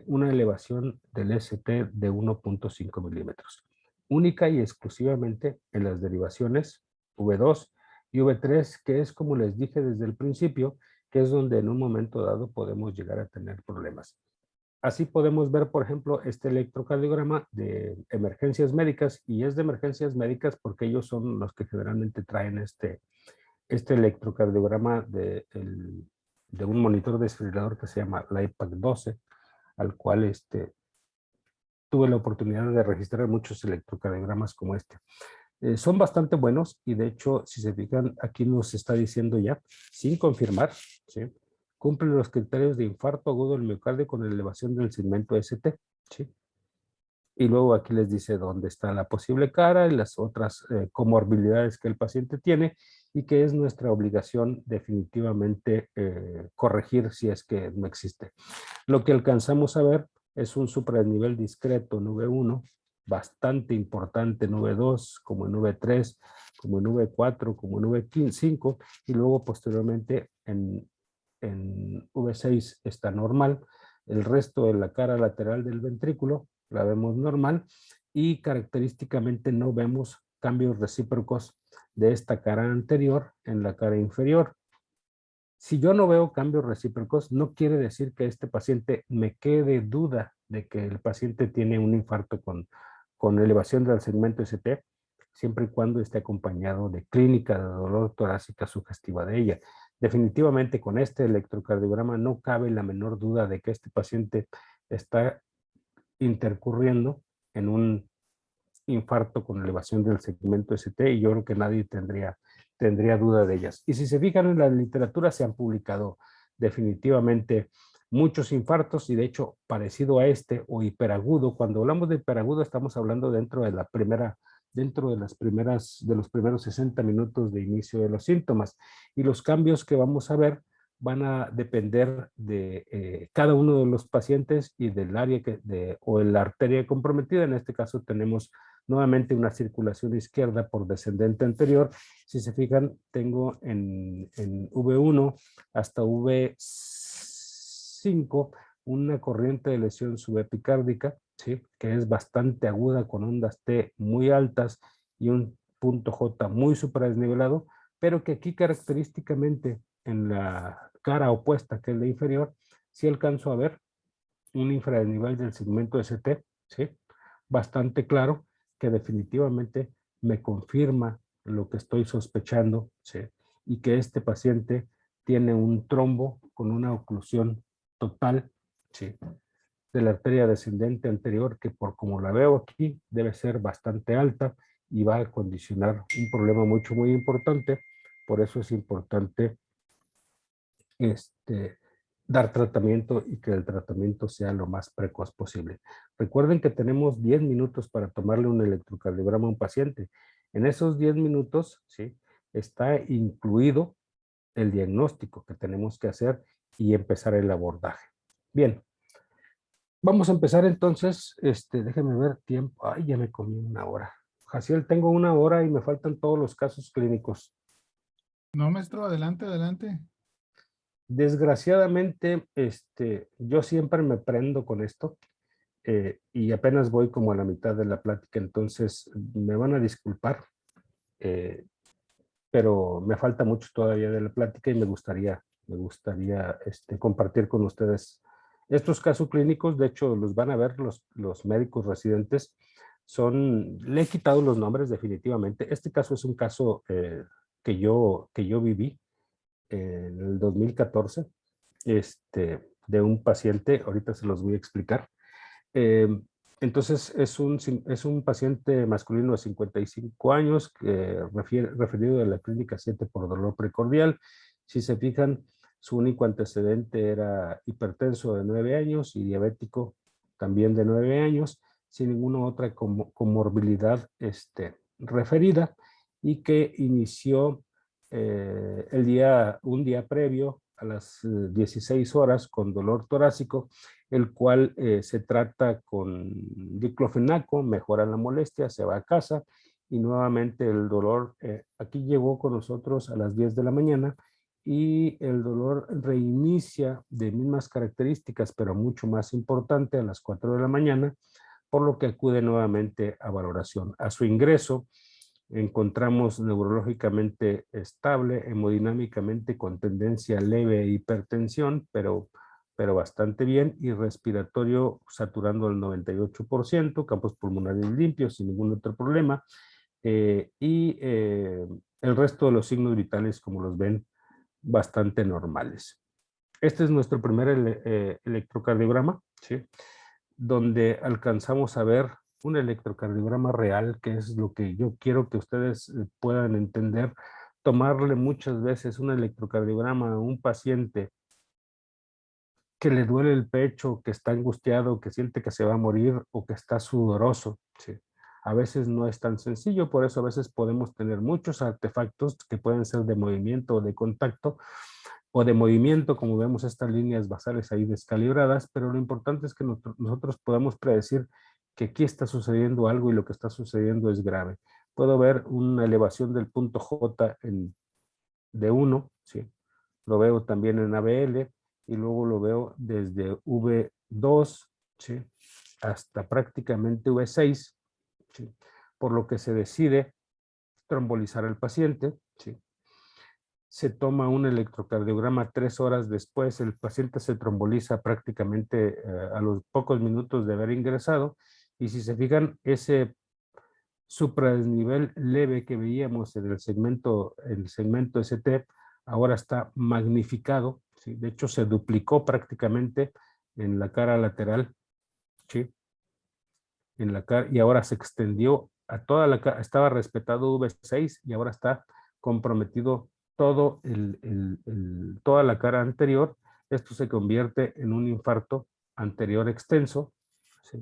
una elevación del ST de 1.5 milímetros. Única y exclusivamente en las derivaciones V2 y V3, que es como les dije desde el principio, que es donde en un momento dado podemos llegar a tener problemas. Así podemos ver, por ejemplo, este electrocardiograma de emergencias médicas, y es de emergencias médicas porque ellos son los que generalmente traen este electrocardiograma de un monitor desfibrilador que se llama LIPAC 12, al cual tuve la oportunidad de registrar muchos electrocardiogramas como este. Son bastante buenos y de hecho, si se fijan, aquí nos está diciendo ya, sin confirmar, ¿sí? Cumple los criterios de infarto agudo del miocardio con elevación del segmento ST, ¿sí? Y luego aquí les dice dónde está la posible cara y las otras comorbilidades que el paciente tiene y que es nuestra obligación definitivamente corregir si es que no existe. Lo que alcanzamos a ver es un supranivel discreto en V1, bastante importante en V2, como en V3, como en V4, como en V5, y luego posteriormente en V6 está normal. El resto de la cara lateral del ventrículo la vemos normal y característicamente no vemos cambios recíprocos de esta cara anterior en la cara inferior. Si yo no veo cambios recíprocos, no quiere decir que este paciente me quede duda de que el paciente tiene un infarto con elevación del segmento ST, siempre y cuando esté acompañado de clínica de dolor torácica sugestiva de ella. Definitivamente con este electrocardiograma no cabe la menor duda de que este paciente está intercurriendo en un infarto con elevación del segmento ST y yo creo que nadie tendría duda de ellas. Y si se fijan en la literatura se han publicado definitivamente muchos infartos y de hecho parecido a este o hiperagudo. Cuando hablamos de hiperagudo estamos hablando dentro de los primeros 60 minutos de inicio de los síntomas y los cambios que vamos a ver van a depender de cada uno de los pacientes y del área o la arteria comprometida. En este caso tenemos nuevamente una circulación izquierda por descendente anterior. Si se fijan, tengo en V1 hasta V5 una corriente de lesión subepicárdica, ¿sí? Que es bastante aguda con ondas T muy altas y un punto J muy supradesnivelado, pero que aquí característicamente en la cara opuesta, que es la inferior, sí alcanzo a ver un infradesnivel del segmento ST, ¿sí? Bastante claro, que definitivamente me confirma lo que estoy sospechando, ¿sí? Y que este paciente tiene un trombo con una oclusión total, ¿sí? De la arteria descendente anterior, que por como la veo aquí, debe ser bastante alta y va a condicionar un problema muy importante. Por eso es importante dar tratamiento y que el tratamiento sea lo más precoz posible. Recuerden que tenemos 10 minutos para tomarle un electrocardiograma a un paciente. En esos 10 minutos, ¿sí? Está incluido el diagnóstico que tenemos que hacer y empezar el abordaje. Bien, vamos a empezar entonces, déjenme ver tiempo. Ay, ya me comí una hora. Jaciel, tengo una hora y me faltan todos los casos clínicos. No, maestro, adelante, adelante. Desgraciadamente, yo siempre me prendo con esto y apenas voy como a la mitad de la plática, entonces me van a disculpar, eh, pero me falta mucho todavía de la plática y me gustaría compartir con ustedes estos casos clínicos. De hecho, los van a ver los médicos residentes. Le he quitado los nombres definitivamente. Este caso es un caso que yo viví en el 2014, de un paciente, ahorita se los voy a explicar. Eh, entonces, es un paciente masculino de 55 años, referido de la clínica 7 por dolor precordial. Si se fijan, su único antecedente era hipertenso de 9 años y diabético también de 9 años, sin ninguna otra comorbilidad referida, y que inició un día previo a las 16 horas con dolor torácico, el cual se trata con diclofenaco, mejora la molestia, se va a casa y nuevamente el dolor, aquí llegó con nosotros a las 10 de la mañana y el dolor reinicia de mismas características, pero mucho más importante a las 4 de la mañana, por lo que acude nuevamente a valoración. A su ingreso encontramos neurológicamente estable, hemodinámicamente con tendencia leve a hipertensión, pero pero bastante bien, y respiratorio saturando el 98%, campos pulmonares limpios sin ningún otro problema, el resto de los signos vitales, como los ven, bastante normales. Este es nuestro primer electrocardiograma, ¿sí? Donde alcanzamos a ver un electrocardiograma real, que es lo que yo quiero que ustedes puedan entender. Tomarle muchas veces un electrocardiograma a un paciente que le duele el pecho, que está angustiado, que siente que se va a morir o que está sudoroso, ¿sí? A veces no es tan sencillo, por eso a veces podemos tener muchos artefactos que pueden ser de movimiento o de contacto, o de movimiento, como vemos estas líneas basales ahí descalibradas, pero lo importante es que nosotros podamos predecir que aquí está sucediendo algo y lo que está sucediendo es grave. Puedo ver una elevación del punto J de 1, ¿sí? Lo veo también en ABL y luego lo veo desde V2, ¿sí? Hasta prácticamente V6, ¿sí? Por lo que se decide trombolizar al paciente, ¿sí? Se toma un electrocardiograma 3 horas después, el paciente se tromboliza prácticamente a los pocos minutos de haber ingresado, y si se fijan, ese supradesnivel leve que veíamos en el segmento ST, ahora está magnificado, ¿sí? De hecho se duplicó prácticamente en la cara lateral, ¿sí? En la cara, y ahora se extendió a toda la cara, estaba respetado V6 y ahora está comprometido toda la cara anterior. Esto se convierte en un infarto anterior extenso, ¿sí?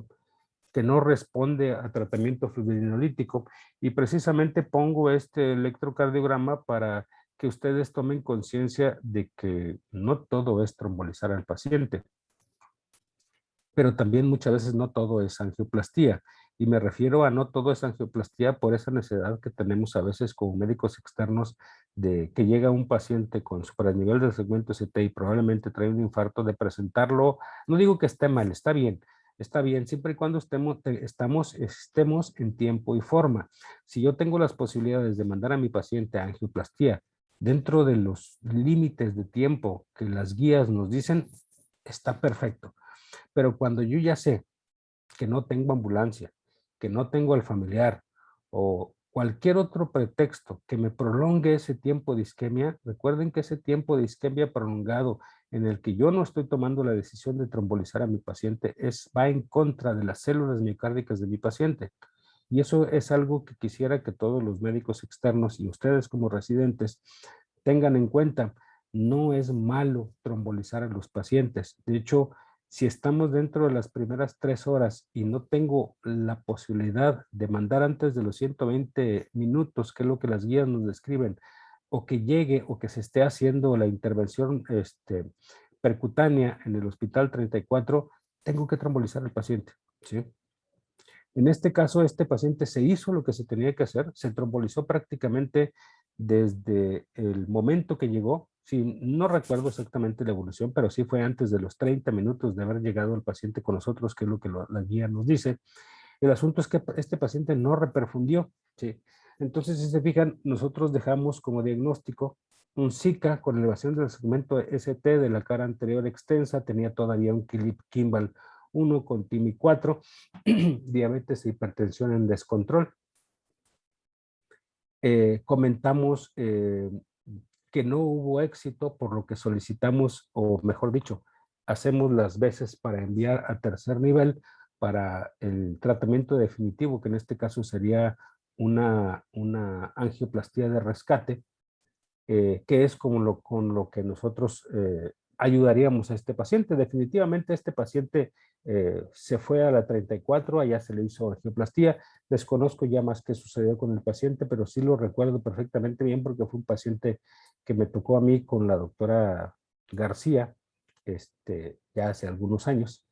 Que no responde a tratamiento fibrinolítico, y precisamente pongo este electrocardiograma para que ustedes tomen conciencia de que no todo es trombolizar al paciente, pero también muchas veces no todo es angioplastía. Y me refiero a no todo es angioplastía por esa necesidad que tenemos a veces como médicos externos, de que llega un paciente con supranivel del segmento ST y probablemente trae un infarto, de presentarlo. No digo que esté mal, está bien, siempre y cuando estemos en tiempo y forma. Si yo tengo las posibilidades de mandar a mi paciente a angioplastía dentro de los límites de tiempo que las guías nos dicen, está perfecto. Pero cuando yo ya sé que no tengo ambulancia, que no tengo al familiar o cualquier otro pretexto que me prolongue ese tiempo de isquemia, recuerden que ese tiempo de isquemia prolongado en el que yo no estoy tomando la decisión de trombolizar a mi paciente va en contra de las células miocárdicas de mi paciente. Y eso es algo que quisiera que todos los médicos externos y ustedes como residentes tengan en cuenta. No es malo trombolizar a los pacientes. De hecho, si estamos dentro de las primeras 3 horas y no tengo la posibilidad de mandar antes de los 120 minutos, que es lo que las guías nos describen, o que llegue o que se esté haciendo la intervención percutánea en el hospital 34, tengo que trombolizar al paciente, ¿sí? En este caso, este paciente se hizo lo que se tenía que hacer, se trombolizó prácticamente desde el momento que llegó. Sí, no recuerdo exactamente la evolución, pero sí fue antes de los 30 minutos de haber llegado el paciente con nosotros, que es lo que la guía nos dice. El asunto es que este paciente no reperfundió, ¿sí? Entonces, si se fijan, nosotros dejamos como diagnóstico un Zika con elevación del segmento ST de la cara anterior extensa, tenía todavía un Kimball 1 con TIMI 4, diabetes e hipertensión en descontrol. Comentamos que no hubo éxito, por lo que solicitamos, o mejor dicho, hacemos las veces para enviar a tercer nivel para el tratamiento definitivo, que en este caso sería una angioplastía de rescate, que es con lo que nosotros ayudaríamos a este paciente. Definitivamente este paciente se fue a la 34, allá se le hizo angioplastía. Desconozco ya más qué sucedió con el paciente, pero sí lo recuerdo perfectamente bien porque fue un paciente que me tocó a mí con la doctora García, ya hace algunos años,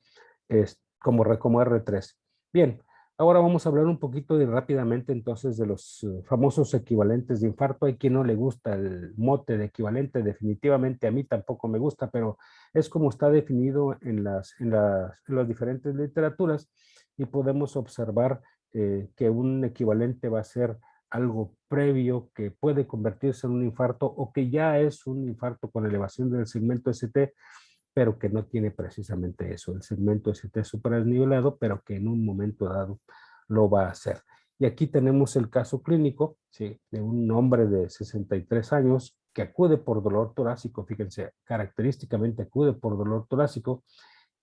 como R3. Bien, ahora vamos a hablar un poquito rápidamente entonces de los famosos equivalentes de infarto. Hay quien no le gusta el mote de equivalente, definitivamente a mí tampoco me gusta, pero es como está definido en las diferentes literaturas, y podemos observar que un equivalente va a ser algo previo que puede convertirse en un infarto o que ya es un infarto con elevación del segmento ST, pero que no tiene precisamente eso, el segmento ST supradesnivelado, pero que en un momento dado lo va a hacer. Y aquí tenemos el caso clínico, ¿sí?, de un hombre de 63 años que acude por dolor torácico, fíjense, característicamente acude por dolor torácico,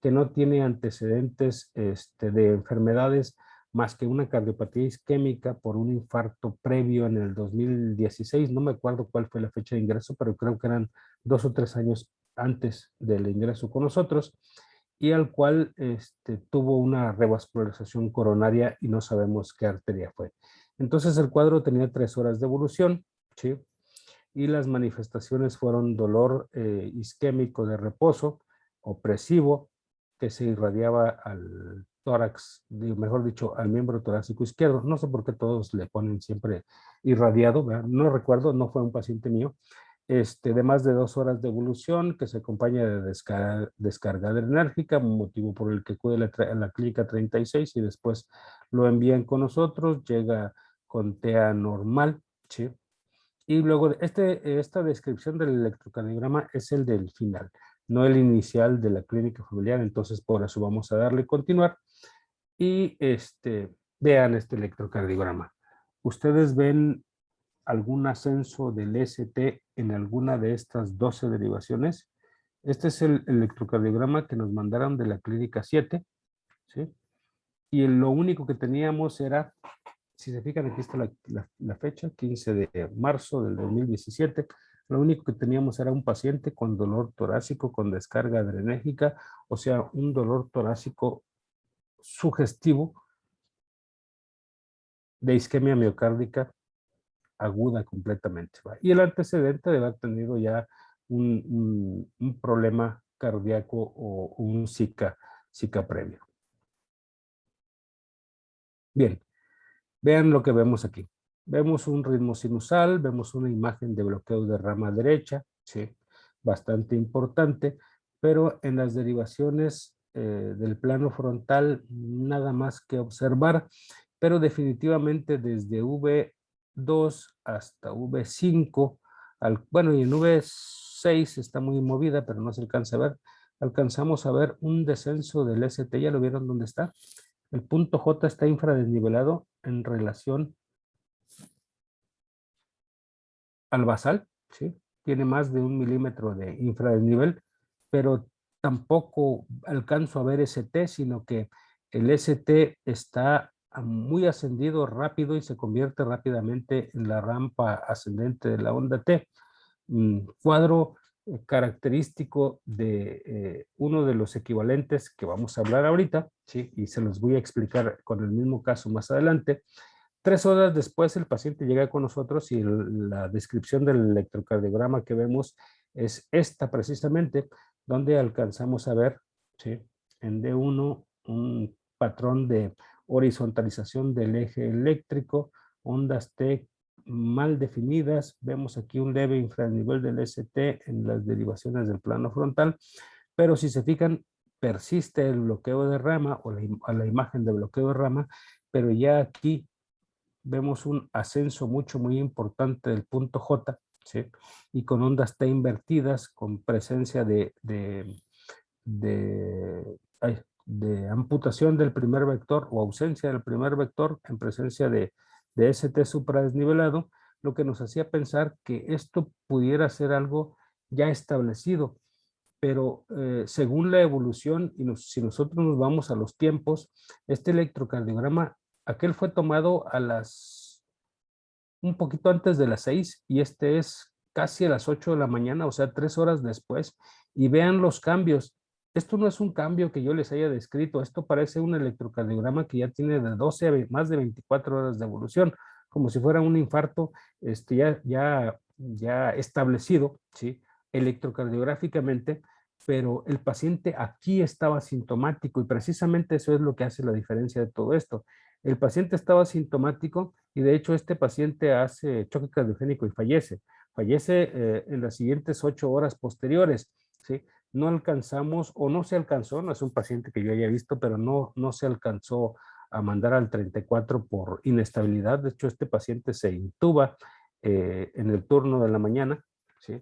que no tiene antecedentes de enfermedades más que una cardiopatía isquémica por un infarto previo en el 2016. No me acuerdo cuál fue la fecha de ingreso, pero creo que eran 2 o 3 años antes del ingreso con nosotros, y al cual tuvo una revascularización coronaria y no sabemos qué arteria fue. Entonces el cuadro tenía 3 horas de evolución, ¿sí?, y las manifestaciones fueron dolor isquémico de reposo, opresivo, que se irradiaba al tórax, mejor dicho, al miembro torácico izquierdo. No sé por qué todos le ponen siempre irradiado, ¿verdad? No recuerdo, no fue un paciente mío. De más de 2 horas de evolución, que se acompaña de descarga adrenérgica, motivo por el que acude a la clínica 36 y después lo envían con nosotros, llega con TEA normal, ¿sí? Y luego esta descripción del electrocardiograma es el del final, no el inicial de la clínica familiar, entonces por eso vamos a darle continuar y vean este electrocardiograma. ¿Ustedes ven algún ascenso del ST en alguna de estas 12 derivaciones? Este es el electrocardiograma que nos mandaron de la clínica 7, ¿sí? Y lo único que teníamos era, si se fijan, aquí está la fecha, 15 de marzo del 2017. Lo único que teníamos era un paciente con dolor torácico con descarga adrenérgica, o sea, un dolor torácico sugestivo de isquemia miocárdica aguda completamente, ¿va? Y el antecedente de haber tenido ya un problema cardíaco o un Zika previo. Bien, vean lo que vemos aquí. Vemos un ritmo sinusal, vemos una imagen de bloqueo de rama derecha, ¿sí?, bastante importante, pero en las derivaciones del plano frontal nada más que observar, pero definitivamente desde V2 hasta V5, bueno, y en V6 está muy movida, pero no se alcanza a ver, alcanzamos a ver un descenso del ST, ¿ya lo vieron dónde está? El punto J está infradesnivelado en relación al basal, ¿sí? Tiene más de 1 milímetro de infradesnivel, pero tampoco alcanzo a ver ST, sino que el ST está muy ascendido rápido y se convierte rápidamente en la rampa ascendente de la onda T. Cuadro característico de uno de los equivalentes que vamos a hablar ahorita, ¿sí?, y se los voy a explicar con el mismo caso más adelante. 3 horas después el paciente llega con nosotros y la descripción del electrocardiograma que vemos es esta precisamente, donde alcanzamos a ver, ¿sí?, en D1 un patrón de horizontalización del eje eléctrico, ondas T mal definidas, vemos aquí un leve infranivel del ST en las derivaciones del plano frontal, pero si se fijan, persiste el bloqueo de rama o la imagen de bloqueo de rama, pero ya aquí vemos un ascenso muy importante del punto J, ¿sí?, y con ondas T invertidas, con presencia de amputación del primer vector o ausencia del primer vector en presencia de ST supradesnivelado, lo que nos hacía pensar que esto pudiera ser algo ya establecido, pero según la evolución, y si nosotros nos vamos a los tiempos, este electrocardiograma, aquel fue tomado un poquito antes de las 6 y este es casi a las 8 de la mañana, o sea, 3 horas después, y vean los cambios. Esto no es un cambio que yo les haya descrito, esto parece un electrocardiograma que ya tiene de 12 a más de 24 horas de evolución, como si fuera un infarto ya establecido, ¿sí?, electrocardiográficamente, pero el paciente aquí estaba sintomático y precisamente eso es lo que hace la diferencia de todo esto. El paciente estaba sintomático y de hecho este paciente hace choque cardiogénico y fallece. Fallece en las siguientes 8 horas posteriores, ¿sí? No alcanzamos o no se alcanzó, no es un paciente que yo haya visto, pero no se alcanzó a mandar al 34 por inestabilidad. De hecho, este paciente se intuba en el turno de la mañana, ¿sí?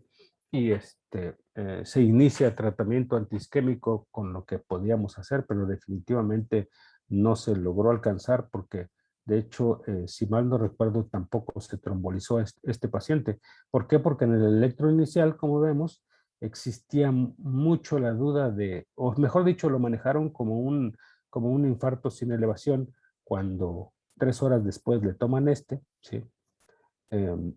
se inicia tratamiento antiisquémico con lo que podíamos hacer, pero definitivamente no se logró alcanzar porque, de hecho, si mal no recuerdo, tampoco se trombolizó este paciente. ¿Por qué? Porque en el electro inicial, como vemos, existía mucho la duda de, o mejor dicho, lo manejaron como un infarto sin elevación, cuando 3 horas después le toman ¿sí? Em,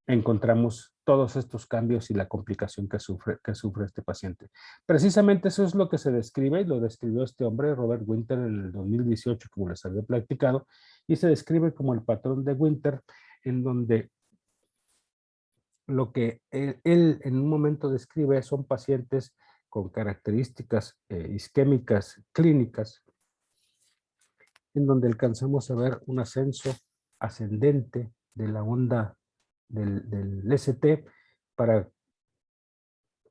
encontramos todos estos cambios y la complicación que sufre este paciente. Precisamente eso es lo que se describe y lo describió este hombre, Robert Winter, en el 2018, como les había platicado, y se describe como el patrón de Winter, en donde lo que él en un momento describe son pacientes con características isquémicas clínicas, en donde alcanzamos a ver un ascenso ascendente de la onda del ST para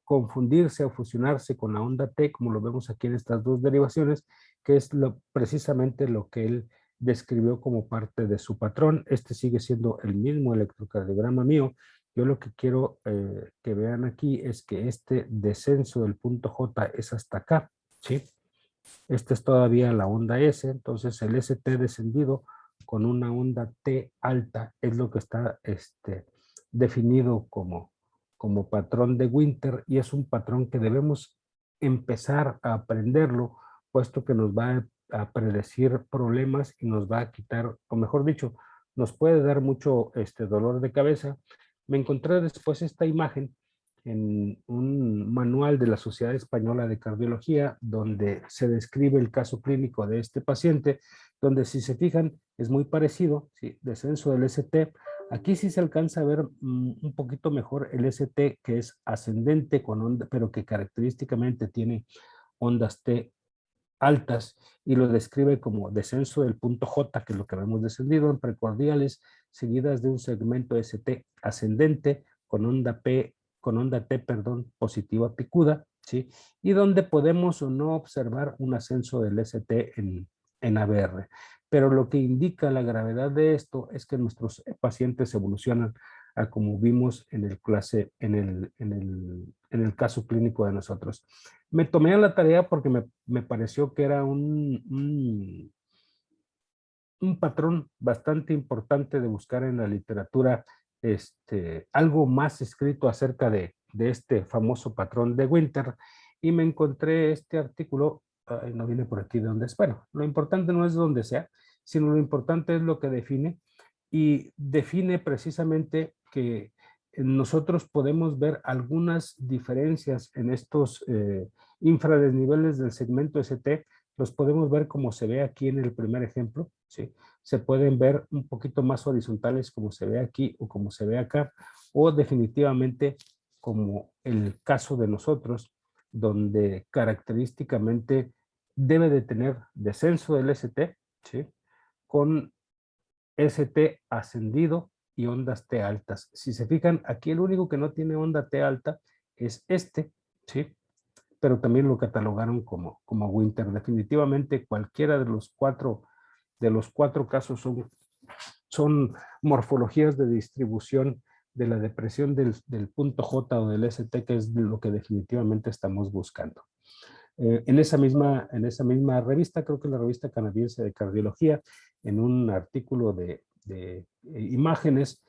confundirse o fusionarse con la onda T, como lo vemos aquí en estas dos derivaciones, que es precisamente lo que él describió como parte de su patrón. Este sigue siendo el mismo electrocardiograma mío. Yo lo que quiero que vean aquí es que este descenso del punto J es hasta acá, ¿sí? Esta es todavía la onda S, entonces el ST descendido con una onda T alta es lo que está definido como patrón de Winter, y es un patrón que debemos empezar a aprenderlo, puesto que nos va a predecir problemas y nos va a quitar, o mejor dicho, nos puede dar mucho dolor de cabeza. Me encontré después esta imagen en un manual de la Sociedad Española de Cardiología, donde se describe el caso clínico de este paciente, donde si se fijan es muy parecido, ¿sí? Descenso del ST. Aquí sí se alcanza a ver un poquito mejor el ST, que es ascendente con onda, pero que característicamente tiene ondas T altas, y lo describe como descenso del punto J, que es lo que vemos descendido en precordiales, seguidas de un segmento ST ascendente con onda T, perdón, positiva picuda, ¿sí? Y donde podemos o no observar un ascenso del ST en ABR. Pero lo que indica la gravedad de esto es que nuestros pacientes evolucionan a como vimos en el caso clínico de nosotros. Me tomé a la tarea porque me pareció que era un patrón bastante importante de buscar en la literatura algo más escrito acerca de este famoso patrón de Winter, y me encontré este artículo. No viene por aquí de donde es. Bueno, lo importante no es donde sea, sino lo importante es lo que define, y define precisamente que nosotros podemos ver algunas diferencias en estos infradesniveles del segmento ST. Los podemos ver como se ve aquí en el primer ejemplo, ¿sí? Se pueden ver un poquito más horizontales como se ve aquí o como se ve acá, o definitivamente como el caso de nosotros, donde característicamente debe de tener descenso del ST, ¿sí? Con ST ascendido y ondas T altas. Si se fijan, aquí el único que no tiene onda T alta es ¿sí? Pero también lo catalogaron como Winter. Definitivamente cualquiera de los cuatro casos son morfologías de distribución de la depresión del punto J o del ST, que es lo que definitivamente estamos buscando. En esa misma revista, creo que la revista canadiense de cardiología, en un artículo de imágenes,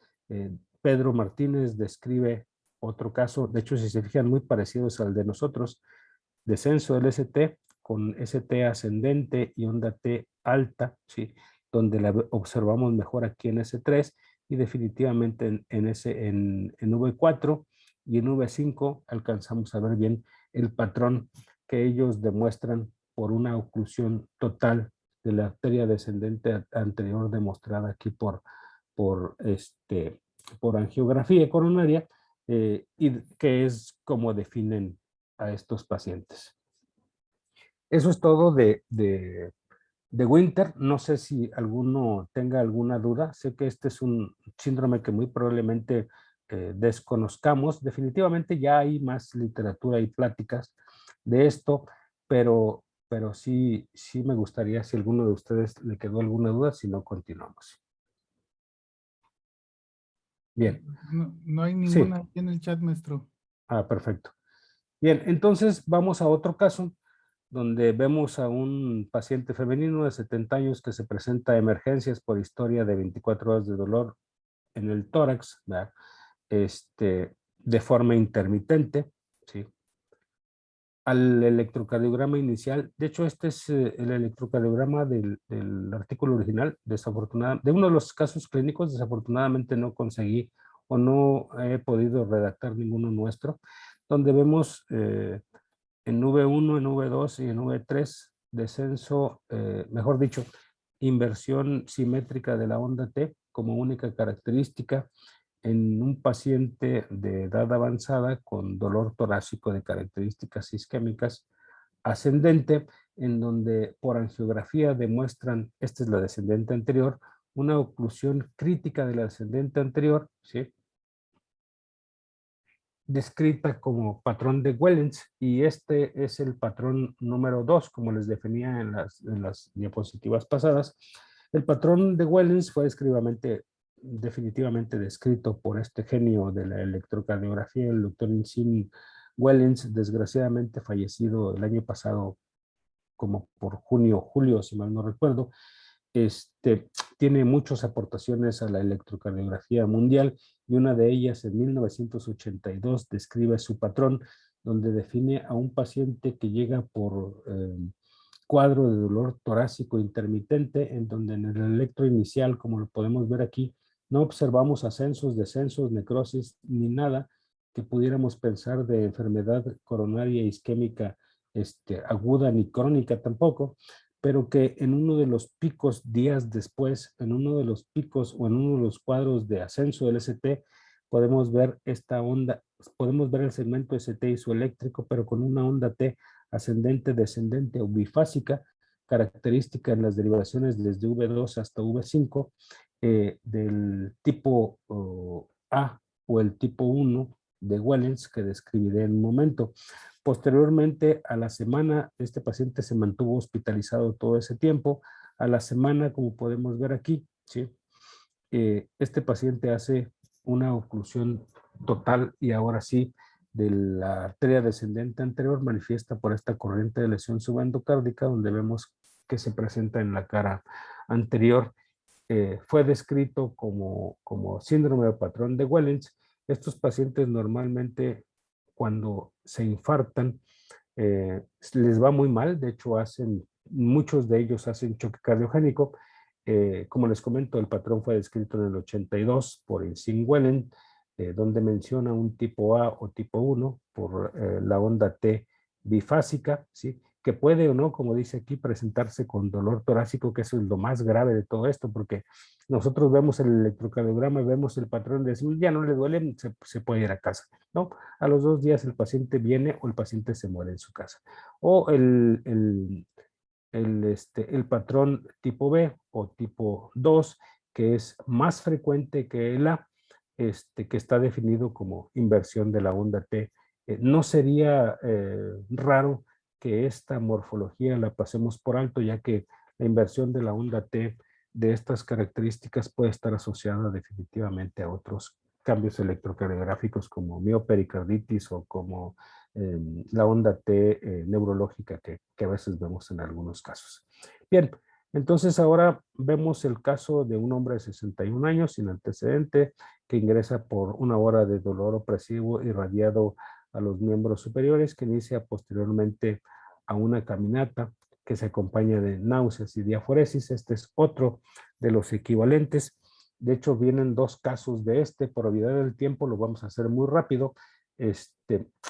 Pedro Martínez describe otro caso, de hecho si se fijan muy parecidos al de nosotros, descenso del ST con ST ascendente y onda T alta, ¿sí? Donde la observamos mejor aquí en S3, y definitivamente en V4 y en V5 alcanzamos a ver bien el patrón que ellos demuestran por una oclusión total de la arteria descendente anterior, demostrada aquí por, por angiografía coronaria, y que es como definen a estos pacientes. Eso es todo de Winter. No sé si alguno tenga alguna duda. Sé que este es un síndrome que muy probablemente desconozcamos. Definitivamente ya hay más literatura y pláticas de esto, pero sí me gustaría, si alguno de ustedes le quedó alguna duda, si no, continuamos. Bien, No, no hay sí. ninguna aquí en el chat, maestro. Ah, perfecto. Bien, entonces vamos a otro caso donde vemos a un paciente femenino de 70 años que se presenta a emergencias por historia de 24 horas de dolor en el tórax, ¿verdad? De forma intermitente, ¿sí? Al electrocardiograma inicial, de hecho este es el electrocardiograma del artículo original, desafortunadamente, de uno de los casos clínicos, desafortunadamente no conseguí o no he podido redactar ninguno nuestro, donde vemos en V1, en V2 y en V3 descenso, mejor dicho, inversión simétrica de la onda T como única característica en un paciente de edad avanzada con dolor torácico de características isquémicas ascendente, en donde por angiografía demuestran, esta es la descendente anterior, una oclusión crítica de la descendente anterior, ¿sí? Descrita como patrón de Wellens, y este es el patrón número 2, como les definía en las diapositivas pasadas. El patrón de Wellens fue definitivamente descrito por este genio de la electrocardiografía, el doctor Insigne Wellens, desgraciadamente fallecido el año pasado, como por junio, julio, si mal no recuerdo. Tiene muchas aportaciones a la electrocardiografía mundial, y una de ellas en 1982 describe su patrón, donde define a un paciente que llega por cuadro de dolor torácico intermitente, en donde en el electro inicial, como lo podemos ver aquí, no observamos ascensos, descensos, necrosis, ni nada que pudiéramos pensar de enfermedad coronaria isquémica aguda ni crónica tampoco, pero que en uno de los picos días después, en uno de los picos o en uno de los cuadros de ascenso del ST, podemos ver esta onda, podemos ver el segmento ST isoeléctrico, pero con una onda T ascendente, descendente o bifásica, característica en las derivaciones desde V2 hasta V5, del tipo A o el tipo 1 de Wellens, que describiré en un momento. Posteriormente, a la semana, este paciente se mantuvo hospitalizado todo ese tiempo. A la semana, como podemos ver aquí, ¿sí? Este paciente hace una oclusión total, y ahora sí, de la arteria descendente anterior, manifiesta por esta corriente de lesión subendocárdica, donde vemos que se presenta en la cara anterior. Fue descrito como síndrome de patrón de Wellens. Estos pacientes normalmente, cuando se infartan, les va muy mal. De hecho, muchos de ellos hacen choque cardiogénico. Como les comento, el patrón fue descrito en el 82 por Insigne Wellens, donde menciona un tipo A o tipo 1 por la onda T bifásica, ¿sí? Que puede o no, como dice aquí, presentarse con dolor torácico, que eso es lo más grave de todo esto, porque nosotros vemos el electrocardiograma y vemos el patrón, de decimos, ya no le duele, se puede ir a casa, ¿no? A los 2 días el paciente viene o el paciente se muere en su casa. O el patrón tipo B o tipo 2, que es más frecuente que el A, que está definido como inversión de la onda T. No sería raro que esta morfología la pasemos por alto, ya que la inversión de la onda T de estas características puede estar asociada definitivamente a otros cambios electrocardiográficos como miopericarditis o como la onda T neurológica que a veces vemos en algunos casos. Bien, entonces ahora vemos el caso de un hombre de 61 años sin antecedente que ingresa por una hora de dolor opresivo irradiado a los miembros superiores, que inicia posteriormente a una caminata que se acompaña de náuseas y diaforesis. Este es otro de los equivalentes. De hecho, vienen dos casos de por obviedad del tiempo, lo vamos a hacer muy rápido.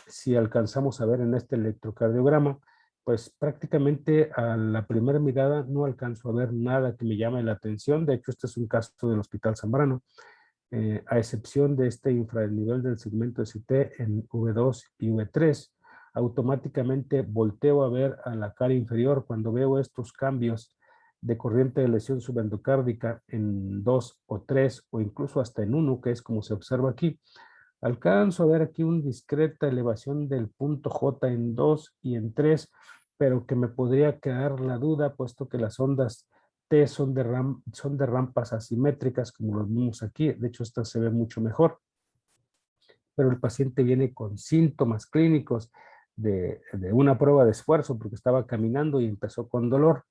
Si alcanzamos a ver en este electrocardiograma, pues prácticamente a la primera mirada no alcanzo a ver nada que me llame la atención. De hecho, este es un caso del Hospital Zambrano, a excepción de este infranivel del segmento ST en V2 y V3. Automáticamente volteo a ver a la cara inferior cuando veo estos cambios de corriente de lesión subendocárdica en 2 o 3 o incluso hasta en 1, que es como se observa aquí. Alcanzo a ver aquí una discreta elevación del punto J en 2 y en 3, pero que me podría quedar la duda, puesto que las ondas T son de rampas asimétricas, como los vimos aquí. De hecho, esta se ve mucho mejor. pero el paciente viene con síntomas clínicos de una prueba de esfuerzo porque estaba caminando y empezó con dolor.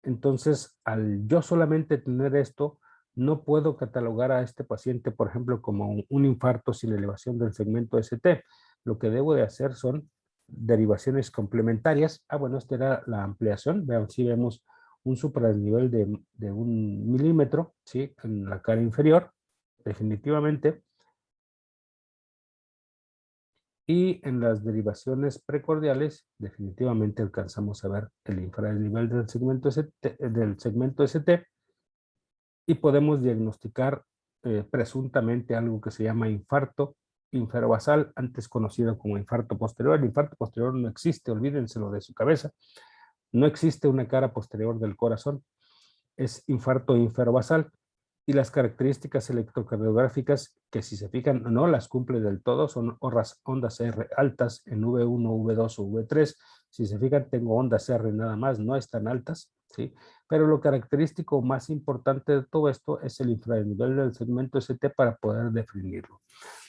Entonces, al yo solamente tener esto, no puedo catalogar a este paciente, por ejemplo, como un infarto sin elevación del segmento ST. Lo que debo de hacer son derivaciones complementarias. Ah, bueno, esta era la ampliación. Vean, si vemos un supradesnivel de 1 milímetro, ¿sí? En la cara inferior, definitivamente. Y en las derivaciones precordiales, definitivamente alcanzamos a ver el infranivel del segmento ST y podemos diagnosticar presuntamente algo que se llama infarto inferobasal, antes conocido como infarto posterior. El infarto posterior no existe, olvídenselo de su cabeza. No existe una cara posterior del corazón, es infarto inferobasal. Y las características electrocardiográficas, que si se fijan no las cumple del todo, son ondas R altas en V1, V2 o V3. Si se fijan, tengo ondas R nada más, no están altas, ¿sí? Pero lo característico más importante de todo esto es el infranivel del segmento ST para poder definirlo.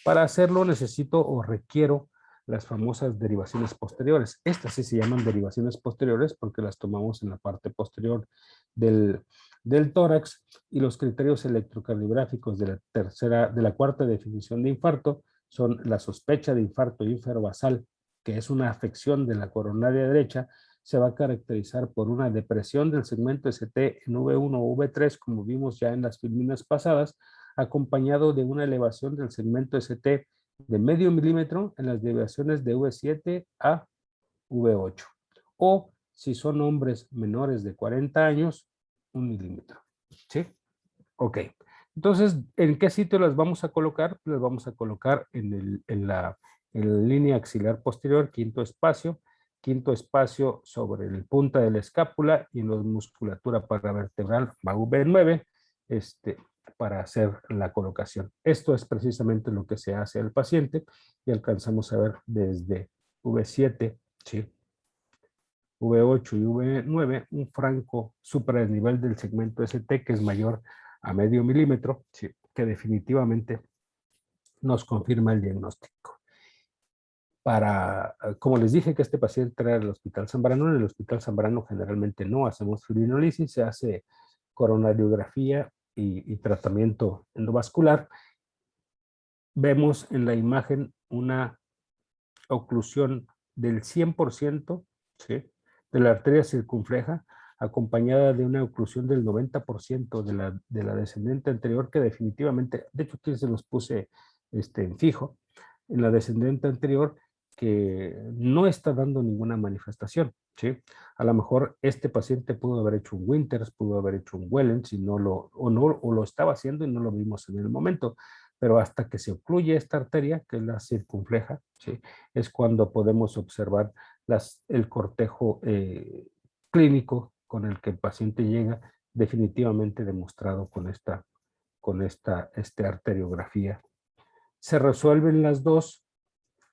Para hacerlo necesito o requiero las famosas derivaciones posteriores. Estas sí se llaman derivaciones posteriores porque las tomamos en la parte posterior del tórax, y los criterios electrocardiográficos de la cuarta definición de infarto son la sospecha de infarto inferobasal, que es una afección de la coronaria derecha. Se va a caracterizar por una depresión del segmento ST en V1 o V3, como vimos ya en las filminas pasadas, acompañado de una elevación del segmento ST de medio milímetro en las deviaciones de V7 a V8. O si son hombres menores de 40 años, 1 milímetro. ¿Sí? Ok. Entonces, ¿en qué sitio las vamos a colocar? Las vamos a colocar en la línea axilar posterior, quinto espacio sobre el punta de la escápula y en la musculatura paravertebral V9, para hacer la colocación. Esto es precisamente lo que se hace al paciente y alcanzamos a ver desde V7, ¿sí? V8 y V9, un franco supradesnivel del segmento ST que es mayor a medio milímetro, sí, que definitivamente nos confirma el diagnóstico. Como les dije que este paciente era del Hospital Zambrano, en el Hospital Zambrano generalmente no hacemos fibrinolisis, se hace coronariografía y tratamiento endovascular. Vemos en la imagen una oclusión del 100%, ¿sí?, de la arteria circunfleja, acompañada de una oclusión del 90% de la descendente anterior, que definitivamente, de hecho aquí se los puse en fijo, en la descendente anterior, que no está dando ninguna manifestación, ¿sí? A lo mejor este paciente pudo haber hecho un Winters, pudo haber hecho un Wellens, o lo estaba haciendo y no lo vimos en el momento, pero hasta que se ocluye esta arteria, que es la circunfleja, ¿sí?, es cuando podemos observar el cortejo clínico con el que el paciente llega, definitivamente demostrado con esta arteriografía. Se resuelven las dos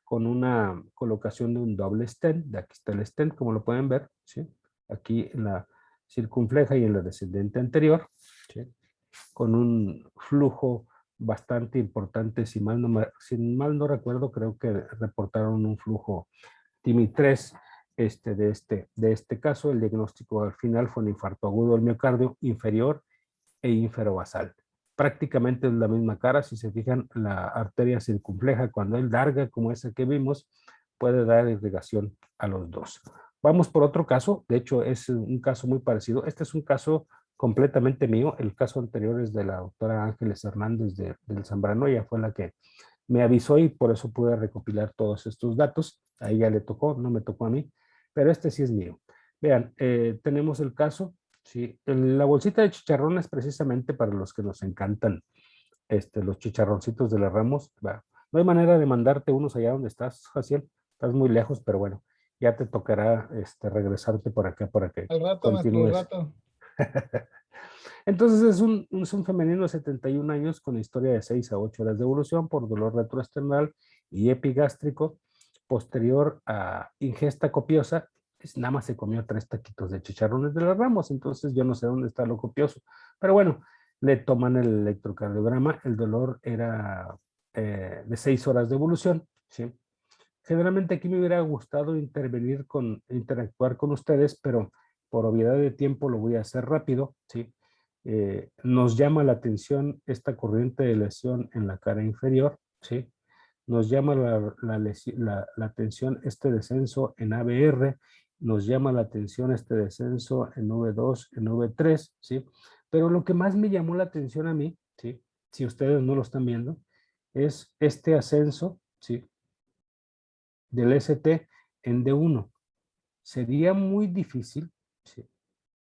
con una colocación de un doble stent. De aquí está el stent, como lo pueden ver, ¿sí?, aquí en la circunfleja y en la descendente anterior, ¿sí?, con un flujo bastante importante. Si mal no recuerdo, creo que reportaron un flujo TIMI 3 de este caso. El diagnóstico al final fue un infarto agudo del miocardio inferior e inferobasal. Prácticamente es la misma cara. Si se fijan, la arteria circunfleja, cuando es larga como esa que vimos, puede dar irrigación a los dos. Vamos por otro caso. De hecho, es un caso muy parecido. Este es un caso completamente mío. El caso anterior es de la doctora Ángeles Hernández del Zambrano. Ella fue la que me avisó y por eso pude recopilar todos estos datos. A ella le tocó, no me tocó a mí, pero este sí es mío. Vean, tenemos el caso, sí, la bolsita de chicharrones precisamente para los que nos encantan los chicharroncitos de las Ramos. Va. No hay manera de mandarte unos allá donde estás, Jaciel, estás muy lejos, pero bueno, ya te tocará regresarte por acá para que Al rato, maestro, al continúes. rato. Entonces es un femenino de 71 años con historia de 6 a 8 horas de evolución por dolor retroesternal y epigástrico posterior a ingesta copiosa. Pues nada más se comió 3 taquitos de chicharrones de las Ramos, entonces yo no sé dónde está lo copioso. Pero bueno, le toman el electrocardiograma, el dolor era de 6 horas de evolución, ¿sí? Generalmente aquí me hubiera gustado interactuar con ustedes, pero por obviedad de tiempo lo voy a hacer rápido, ¿sí? Nos llama la atención esta corriente de lesión en la cara inferior, ¿sí? Nos llama la atención este descenso en ABR, nos llama la atención este descenso en V2, en V3, ¿sí? Pero lo que más me llamó la atención a mí, ¿sí? Si ustedes no lo están viendo, es este ascenso, ¿sí? Del ST en D1. Sería muy difícil, ¿sí?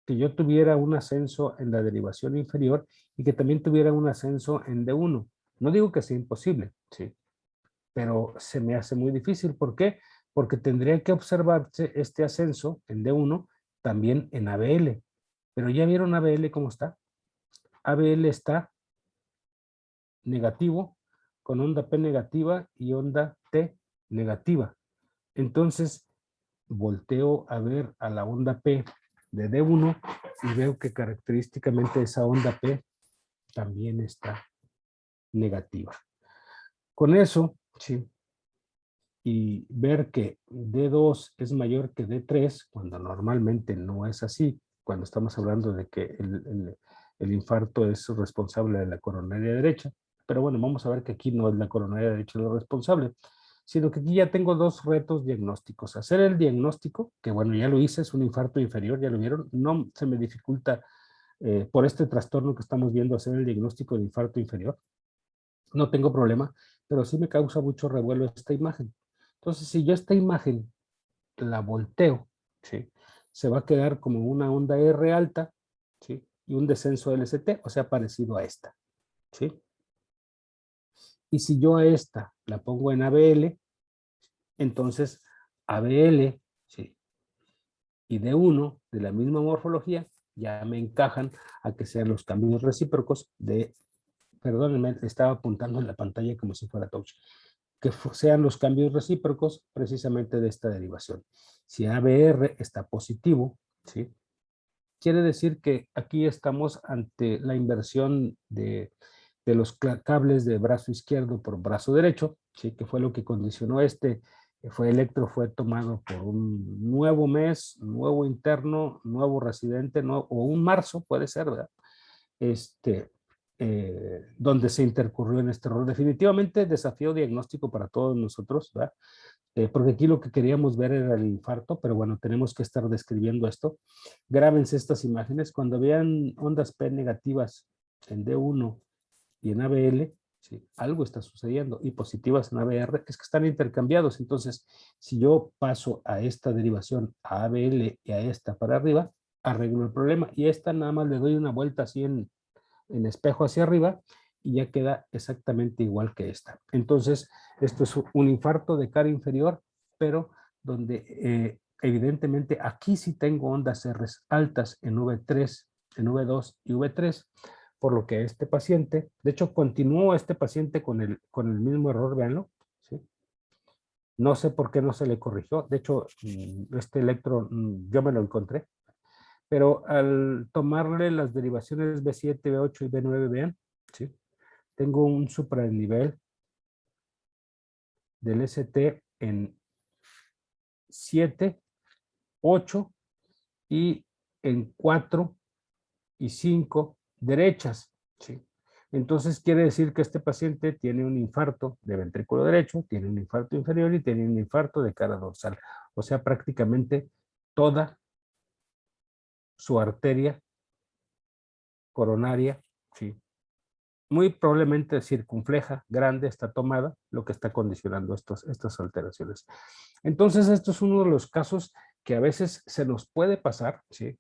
Que yo tuviera un ascenso en la derivación inferior y que también tuviera un ascenso en D1. No digo que sea imposible, ¿sí? Pero se me hace muy difícil. ¿Por qué? Porque tendría que observarse este ascenso en D1 también en ABL. Pero ya vieron ABL cómo está. ABL está negativo, con onda P negativa y onda T negativa. Entonces, volteo a ver a la onda P de D1 y veo que característicamente esa onda P también está negativa. Con eso, sí, y ver que D2 es mayor que D3, cuando normalmente no es así, cuando estamos hablando de que el infarto es responsable de la coronaria derecha, pero bueno, vamos a ver que aquí no es la coronaria derecha lo responsable, sino que aquí ya tengo dos retos diagnósticos. Hacer el diagnóstico, que bueno, ya lo hice, es un infarto inferior, ya lo vieron, no se me dificulta por este trastorno que estamos viendo hacer el diagnóstico de infarto inferior, no tengo problema, pero sí me causa mucho revuelo esta imagen. Entonces, si yo esta imagen la volteo, ¿sí? Se va a quedar como una onda R alta, ¿sí? Y un descenso LST, o sea, parecido a esta, ¿sí? Y si yo a esta la pongo en ABL, entonces ABL, ¿sí? Y D1 de la misma morfología ya me encajan a que sean los cambios recíprocos de, perdónenme, estaba apuntando en la pantalla como si fuera touch, que sean los cambios recíprocos precisamente de esta derivación. Si ABR está positivo, ¿sí? Quiere decir que aquí estamos ante la inversión de los cables de brazo izquierdo por brazo derecho, ¿sí? Que fue lo que condicionó electro fue tomado por un nuevo mes, nuevo interno, nuevo residente, o un marzo, puede ser, ¿verdad? Donde se intercurrió en este error. Definitivamente desafío diagnóstico para todos nosotros, ¿verdad? Porque aquí lo que queríamos ver era el infarto, pero bueno, tenemos que estar describiendo esto. Grábense estas imágenes. Cuando vean ondas P negativas en D1 y en ABL, ¿sí? Algo está sucediendo, y positivas en ABR, es que están intercambiados. Entonces, si yo paso a esta derivación, a ABL y a esta para arriba, arreglo el problema, y a esta nada más le doy una vuelta así en espejo hacia arriba, y ya queda exactamente igual que esta. Entonces, esto es un infarto de cara inferior, pero donde evidentemente aquí sí tengo ondas R altas en V3, en V2 y V3, por lo que este paciente, de hecho continuó este paciente con el mismo error, véanlo, ¿sí? No sé por qué no se le corrigió, de hecho este electro yo me lo encontré, pero al tomarle las derivaciones B7, B8 y B9, vean, ¿sí? Tengo un supranivel del ST en 7, 8 y en 4 y 5 derechas, ¿sí? Entonces quiere decir que este paciente tiene un infarto de ventrículo derecho, tiene un infarto inferior y tiene un infarto de cara dorsal. O sea, prácticamente toda su arteria coronaria, ¿sí? Muy probablemente circunfleja, grande, está tomada, lo que está condicionando estas alteraciones. Entonces, esto es uno de los casos que a veces se nos puede pasar, ¿sí?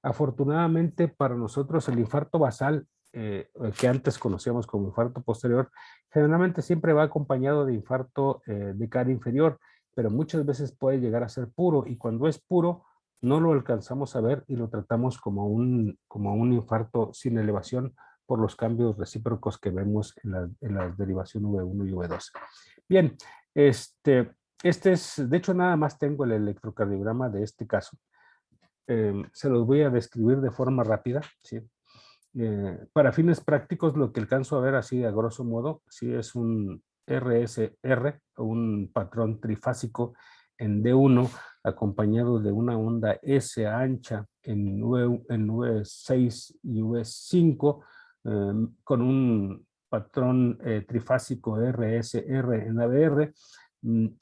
Afortunadamente para nosotros el infarto basal, que antes conocíamos como infarto posterior, generalmente siempre va acompañado de infarto de cara inferior, pero muchas veces puede llegar a ser puro, y cuando es puro no lo alcanzamos a ver y lo tratamos como un infarto sin elevación por los cambios recíprocos que vemos en la derivación V1 y V2. Bien, de hecho nada más tengo el electrocardiograma de este caso. Se los voy a describir de forma rápida, ¿sí? Para fines prácticos, lo que alcanzo a ver así a grosso modo, sí es un RSR, un patrón trifásico en D1, acompañado de una onda S ancha en V6 y V5, con un patrón trifásico RSR en ABR,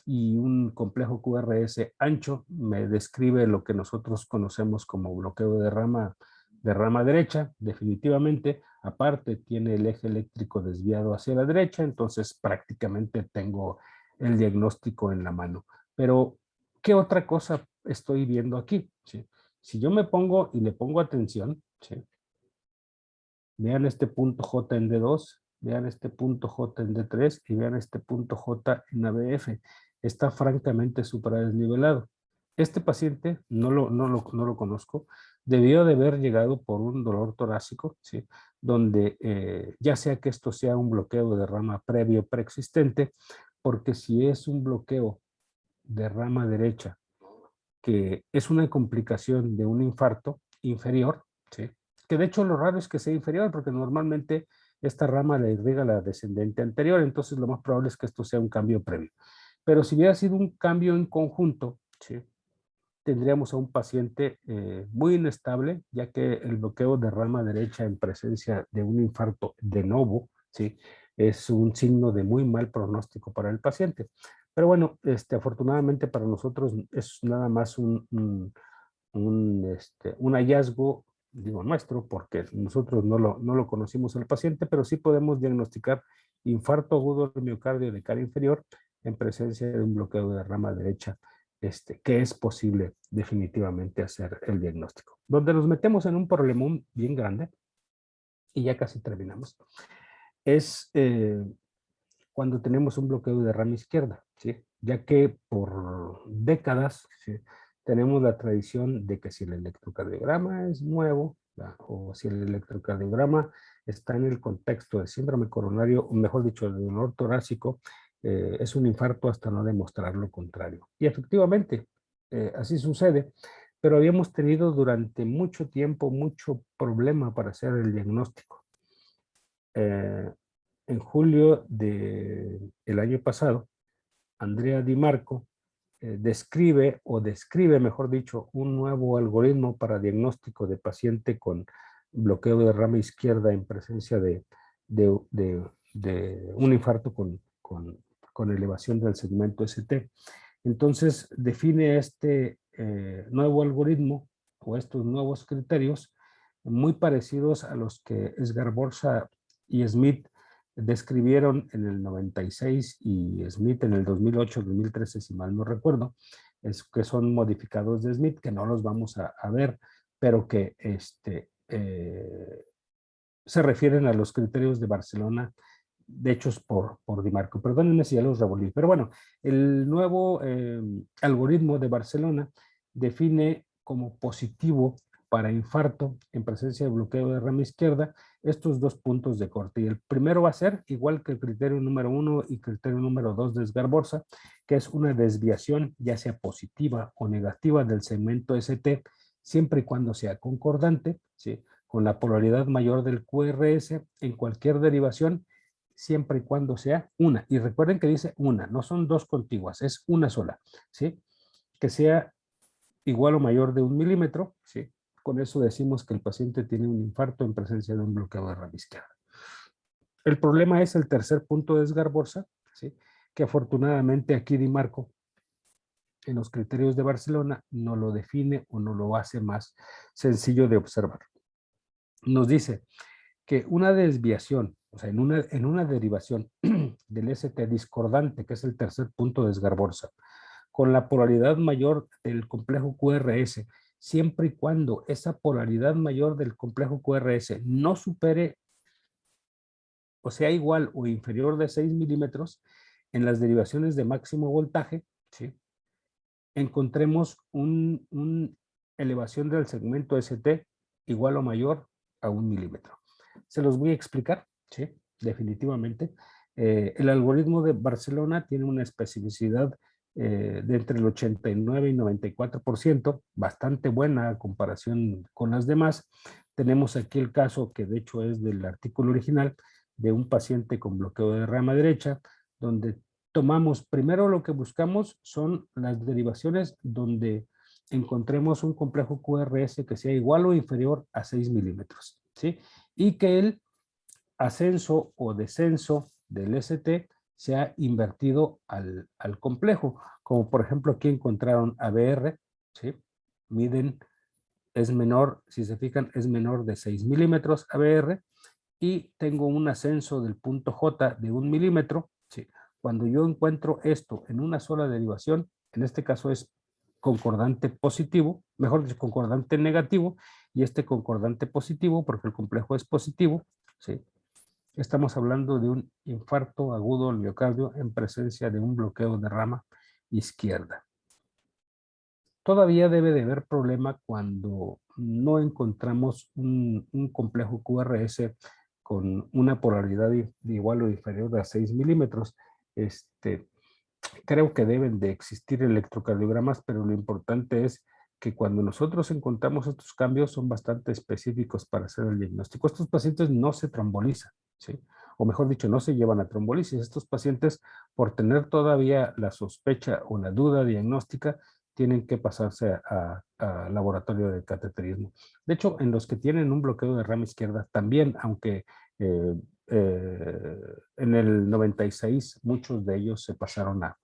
y un complejo QRS ancho. Me describe lo que nosotros conocemos como bloqueo de rama derecha, definitivamente. Aparte tiene el eje eléctrico desviado hacia la derecha, entonces prácticamente tengo el diagnóstico en la mano. Pero, ¿qué otra cosa estoy viendo aquí? ¿Sí? Si yo me pongo y le pongo atención, ¿sí? Vean este punto J en D2, vean este punto J en D3 y vean este punto J en ABF. Está francamente supradesnivelado. Este paciente, no lo conozco, debió de haber llegado por un dolor torácico, ¿sí? Donde ya sea que esto sea un bloqueo de rama previo preexistente, porque si es un bloqueo de rama derecha, que es una complicación de un infarto inferior, ¿sí? Que de hecho lo raro es que sea inferior, porque normalmente esta rama le irriga la descendente anterior, entonces lo más probable es que esto sea un cambio previo. Pero si hubiera sido un cambio en conjunto, ¿sí? Tendríamos a un paciente muy inestable, ya que el bloqueo de rama derecha en presencia de un infarto de novo, ¿sí? Es un signo de muy mal pronóstico para el paciente. Pero bueno, afortunadamente para nosotros es nada más un hallazgo, digo nuestro, porque nosotros no lo conocimos al paciente, pero sí podemos diagnosticar infarto agudo del miocardio de cara inferior en presencia de un bloqueo de rama derecha, que es posible definitivamente hacer el diagnóstico. Donde nos metemos en un problemón bien grande, y ya casi terminamos, es cuando tenemos un bloqueo de rama izquierda, ¿sí? Ya que por décadas, ¿sí? Tenemos la tradición de que si el electrocardiograma es nuevo, ¿verdad? O si el electrocardiograma está en el contexto de síndrome coronario, o mejor dicho, de dolor torácico, es un infarto hasta no demostrar lo contrario. Y efectivamente, así sucede, pero habíamos tenido durante mucho tiempo mucho problema para hacer el diagnóstico. En julio del año pasado, Andrea Di Marco describe, mejor dicho, un nuevo algoritmo para diagnóstico de paciente con bloqueo de rama izquierda en presencia de, de, de un infarto con elevación del segmento ST. Entonces, define este nuevo algoritmo o estos nuevos criterios muy parecidos a los que Esgarborsa y Smith describieron en el 96 y Smith en el 2008-2013, si mal no recuerdo, es que son modificados de Smith, que no los vamos a ver, pero que se refieren a los criterios de Barcelona, de hechos por Di Marco. Perdónenme si ya los revolví, pero bueno, el nuevo algoritmo de Barcelona define como positivo para infarto en presencia de bloqueo de rama izquierda estos dos puntos de corte. Y el primero va a ser igual que el criterio número 1 y criterio número 2 de Esgarborsa, que es una desviación ya sea positiva o negativa del segmento ST, siempre y cuando sea concordante, ¿sí? Con la polaridad mayor del QRS en cualquier derivación, siempre y cuando sea una. Y recuerden que dice una, no son dos contiguas, es una sola, ¿sí? Que sea igual o mayor de 1 milímetro, ¿sí? Con eso decimos que el paciente tiene un infarto en presencia de un bloqueo de rama izquierda. El problema es el tercer punto de Esgarborsa, ¿sí? Que afortunadamente aquí Di Marco, en los criterios de Barcelona, no lo define o no lo hace más sencillo de observar. Nos dice que una desviación, o sea, en una derivación del ST discordante, que es el tercer punto de Esgarborsa, con la polaridad mayor del complejo QRS, siempre y cuando esa polaridad mayor del complejo QRS no supere o sea igual o inferior de 6 milímetros en las derivaciones de máximo voltaje, ¿sí? Encontremos una elevación del segmento ST igual o mayor a 1 milímetro. Se los voy a explicar, ¿sí? Definitivamente. El algoritmo de Barcelona tiene una especificidad de entre el 89 y 94%, bastante buena a comparación con las demás, Tenemos aquí el caso que de hecho es del artículo original de un paciente con bloqueo de rama derecha, donde tomamos, primero lo que buscamos son las derivaciones donde encontremos un complejo QRS que sea igual o inferior a 6 milímetros, ¿sí? Y que el ascenso o descenso del ST sea invertido al complejo, como por ejemplo aquí encontraron ABR, ¿sí? Miden, es menor, si se fijan, es menor de 6 milímetros ABR, y tengo un ascenso del punto J de 1 milímetro, ¿sí? Cuando yo encuentro esto en una sola derivación, en este caso es concordante positivo, mejor dicho, concordante negativo, y este concordante positivo, porque el complejo es positivo, ¿sí? Estamos hablando de un infarto agudo al miocardio en presencia de un bloqueo de rama izquierda. Todavía debe de haber problema cuando no encontramos un complejo QRS con una polaridad de igual o inferior a 6 milímetros. Creo que deben de existir electrocardiogramas, pero lo importante es que cuando nosotros encontramos estos cambios son bastante específicos para hacer el diagnóstico. Estos pacientes no se trombolizan, ¿sí? O mejor dicho, no se llevan a trombolisis. Estos pacientes, por tener todavía la sospecha o la duda diagnóstica, tienen que pasarse a laboratorio de cateterismo. De hecho, en los que tienen un bloqueo de rama izquierda, también, aunque en el 96 muchos de ellos se pasaron a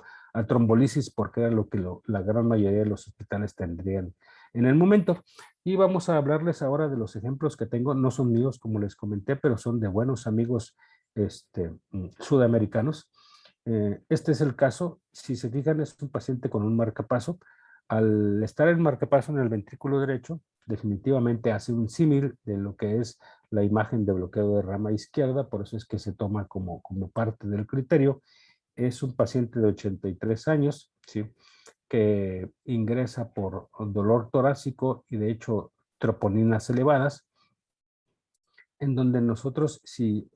trombolisis porque era lo que la gran mayoría de los hospitales tendrían en el momento. Y vamos a hablarles ahora de los ejemplos que tengo. No son míos, como les comenté, pero son de buenos amigos sudamericanos. Este es el caso. Si se fijan, es un paciente con un marcapaso. Al estar el marcapaso en el ventrículo derecho, definitivamente hace un símil de lo que es la imagen de bloqueo de rama izquierda, por eso es que se toma como parte del criterio. Es un paciente de 83 años, ¿sí? Que ingresa por dolor torácico y de hecho troponinas elevadas, en donde nosotros si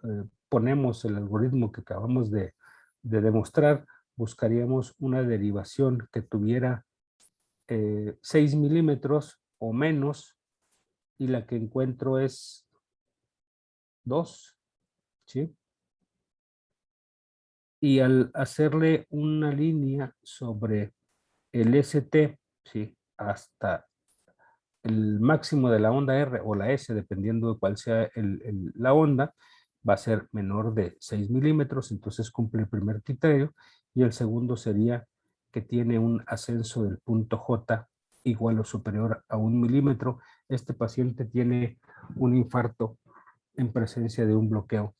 ponemos el algoritmo que acabamos de demostrar, buscaríamos una derivación que tuviera 6 milímetros o menos, y la que encuentro es 2, ¿sí? Y al hacerle una línea sobre el ST, ¿sí? Hasta el máximo de la onda R o la S, dependiendo de cuál sea la onda, va a ser menor de 6 milímetros, entonces cumple el primer criterio, y el segundo sería que tiene un ascenso del punto J igual o superior a 1 milímetro. Este paciente tiene un infarto en presencia de un bloqueo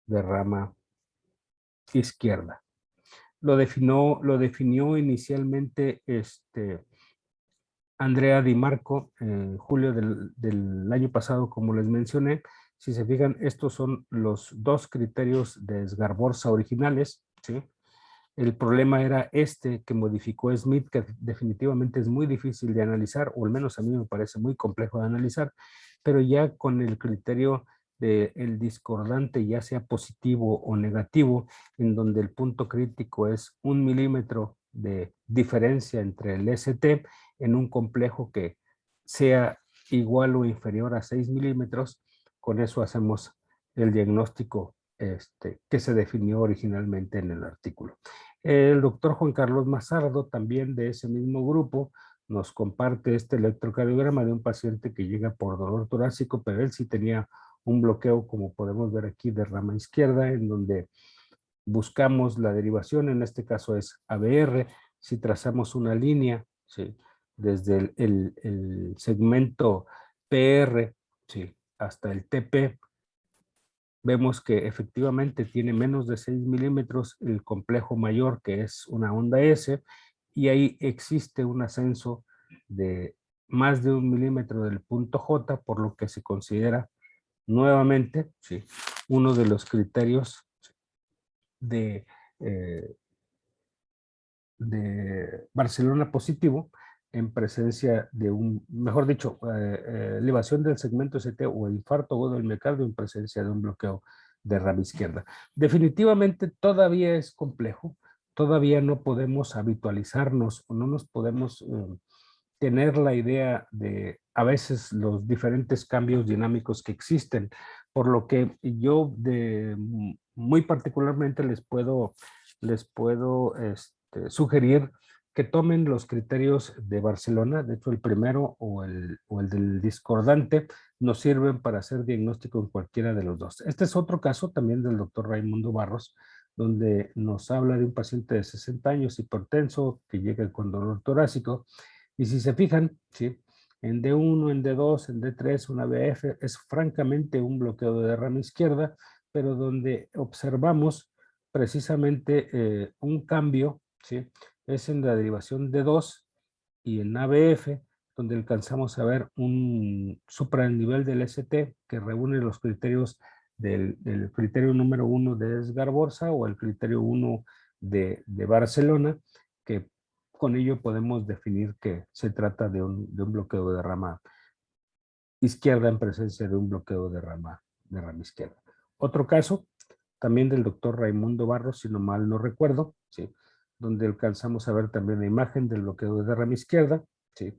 de rama izquierda. Lo definió inicialmente Andrea Di Marco en julio del año pasado, como les mencioné. Si se fijan, estos son los dos criterios de Esgarborsa originales, ¿sí? El problema era que modificó Smith, que definitivamente es muy difícil de analizar, o al menos a mí me parece muy complejo de analizar, pero ya con el criterio del discordante, ya sea positivo o negativo, en donde el punto crítico es 1 milímetro de diferencia entre el ST en un complejo que sea igual o inferior a 6 milímetros, con eso hacemos el diagnóstico que se definió originalmente en el artículo. El doctor Juan Carlos Mazardo, también de ese mismo grupo, nos comparte este electrocardiograma de un paciente que llega por dolor torácico, pero él sí tenía un bloqueo, como podemos ver aquí, de rama izquierda, en donde buscamos la derivación, en este caso es ABR. Si trazamos una línea, ¿sí? Desde el segmento PR, ¿sí? Hasta el TP, vemos que efectivamente tiene menos de 6 milímetros el complejo mayor, que es una onda S, y ahí existe un ascenso de más de 1 milímetro del punto J, por lo que se considera nuevamente, ¿sí? Uno de los criterios de, eh, de Barcelona positivo en presencia de mejor dicho, elevación del segmento ST o infarto agudo del miocardio en presencia de un bloqueo de rama izquierda. Definitivamente todavía es complejo, todavía no podemos habitualizarnos o no nos podemos tener la idea de a veces los diferentes cambios dinámicos que existen, por lo que yo muy particularmente les puedo sugerir que tomen los criterios de Barcelona. De hecho, el primero o el del discordante nos sirven para hacer diagnóstico en cualquiera de los dos. Este es otro caso también del doctor Raimundo Barros, donde nos habla de un paciente de 60 años hipertenso que llega con dolor torácico. Y si se fijan, ¿sí?, en D1, en D2, en D3, una BF, es francamente un bloqueo de derrame izquierda, pero donde observamos precisamente un cambio, ¿sí?, es en la derivación D2 y en ABF, donde alcanzamos a ver un supranivel del ST que reúne los criterios del criterio número 1 de Esgarborsa o el criterio 1 de Barcelona, que con ello podemos definir que se trata de un bloqueo de rama izquierda en presencia de un bloqueo de rama izquierda. Otro caso, también del doctor Raimundo Barros, si no mal no recuerdo, ¿sí?, donde alcanzamos a ver también la imagen del bloqueo de rama izquierda, ¿sí?,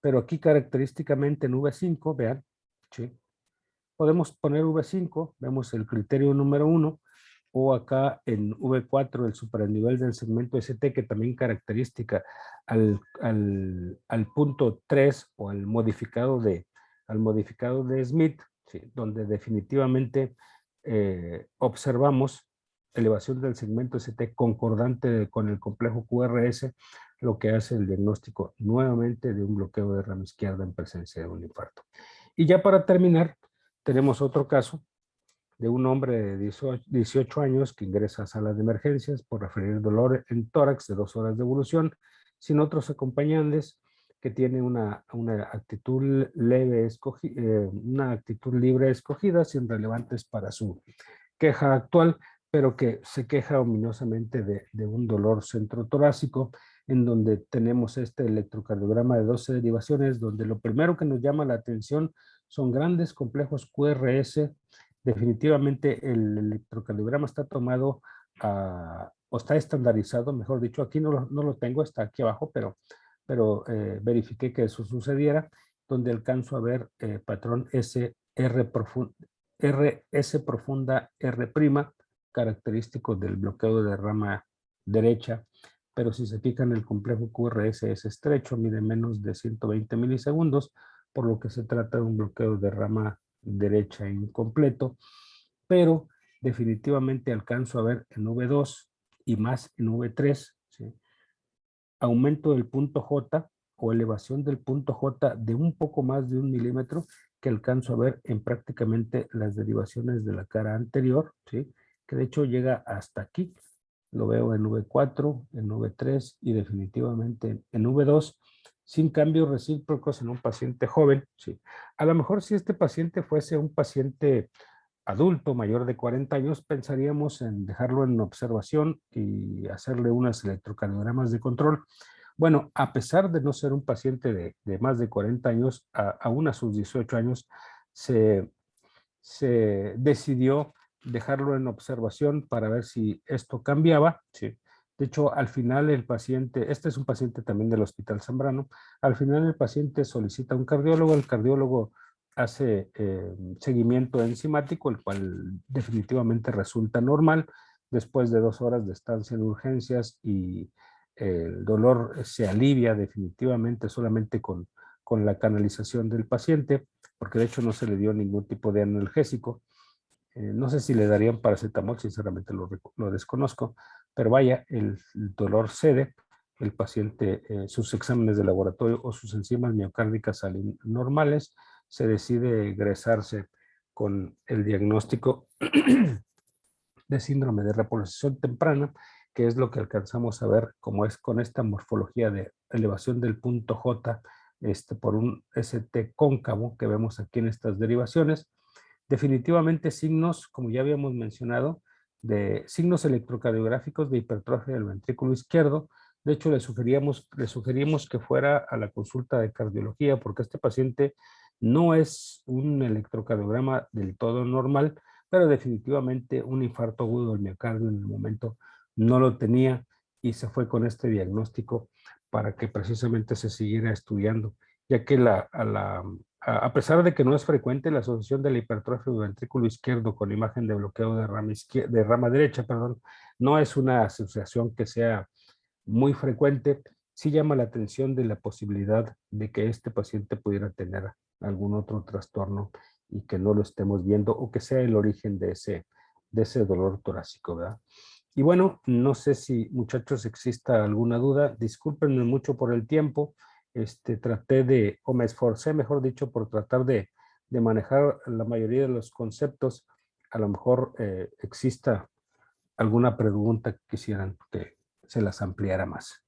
pero aquí característicamente en V5, vean, ¿sí?, podemos poner V5, vemos el criterio número 1, o acá en V4 el supernivel del segmento ST, que también característica al punto 3 o al modificado de Smith, ¿sí?, donde definitivamente observamos elevación del segmento ST concordante con el complejo QRS, lo que hace el diagnóstico nuevamente de un bloqueo de rama izquierda en presencia de un infarto. Y ya para terminar, tenemos otro caso de un hombre de 18 años que ingresa a sala de emergencias por referir dolor en tórax de 2 horas de evolución, sin otros acompañantes, que tiene una actitud leve, una actitud libre escogida, sin relevantes para su queja actual, pero que se queja ominosamente de un dolor centrotorácico, en donde tenemos este electrocardiograma de 12 derivaciones, donde lo primero que nos llama la atención son grandes complejos QRS. Definitivamente el electrocardiograma está tomado o está estandarizado, mejor dicho, aquí no lo tengo, está aquí abajo, pero verifiqué que eso sucediera, donde alcanzo a ver patrón SR profundo, RS profunda R', característico del bloqueo de rama derecha, pero si se fijan el complejo QRS es estrecho, mide menos de 120 milisegundos, por lo que se trata de un bloqueo de rama derecha incompleto, pero definitivamente alcanzo a ver en V2 y más en V3, ¿sí?, aumento del punto J o elevación del punto J de un poco más de 1 milímetro, que alcanzo a ver en prácticamente las derivaciones de la cara anterior, ¿sí?, que de hecho llega hasta aquí. Lo veo en V4, en V3 y definitivamente en V2, sin cambios recíprocos en un paciente joven, ¿sí? A lo mejor si este paciente fuese un paciente adulto mayor de 40 años, pensaríamos en dejarlo en observación y hacerle unas electrocardiogramas de control. Bueno, a pesar de no ser un paciente de más de 40 años, aún a sus 18 años, se, se decidió dejarlo en observación para ver si esto cambiaba. Sí. De hecho, al final el paciente, este es un paciente también del Hospital Zambrano, al final el paciente solicita un cardiólogo, el cardiólogo hace seguimiento enzimático, el cual definitivamente resulta normal después de 2 horas de estancia en urgencias, y el dolor se alivia definitivamente solamente con la canalización del paciente, porque de hecho no se le dio ningún tipo de analgésico. No sé si le darían paracetamol, sinceramente lo desconozco, pero vaya, el dolor cede, el paciente, sus exámenes de laboratorio o sus enzimas miocárdicas salen normales, se decide egresarse con el diagnóstico de síndrome de repolarización temprana, que es lo que alcanzamos a ver como es con esta morfología de elevación del punto J por un ST cóncavo que vemos aquí en estas derivaciones. Definitivamente signos, como ya habíamos mencionado, de signos electrocardiográficos de hipertrofia del ventrículo izquierdo. De hecho, le sugerimos que fuera a la consulta de cardiología, porque este paciente no es un electrocardiograma del todo normal, pero definitivamente un infarto agudo del miocardio en el momento no lo tenía, y se fue con este diagnóstico para que precisamente se siguiera estudiando, ya que a pesar de que no es frecuente la asociación de la hipertrofia del ventrículo izquierdo con imagen de bloqueo de rama derecha, perdón, no es una asociación que sea muy frecuente, sí llama la atención de la posibilidad de que este paciente pudiera tener algún otro trastorno y que no lo estemos viendo o que sea el origen de ese dolor torácico, ¿verdad? Y bueno, no sé si muchachos exista alguna duda, discúlpenme mucho por el tiempo, o me esforcé, mejor dicho, por tratar de manejar la mayoría de los conceptos. A lo mejor exista alguna pregunta que quisieran que se las ampliara más.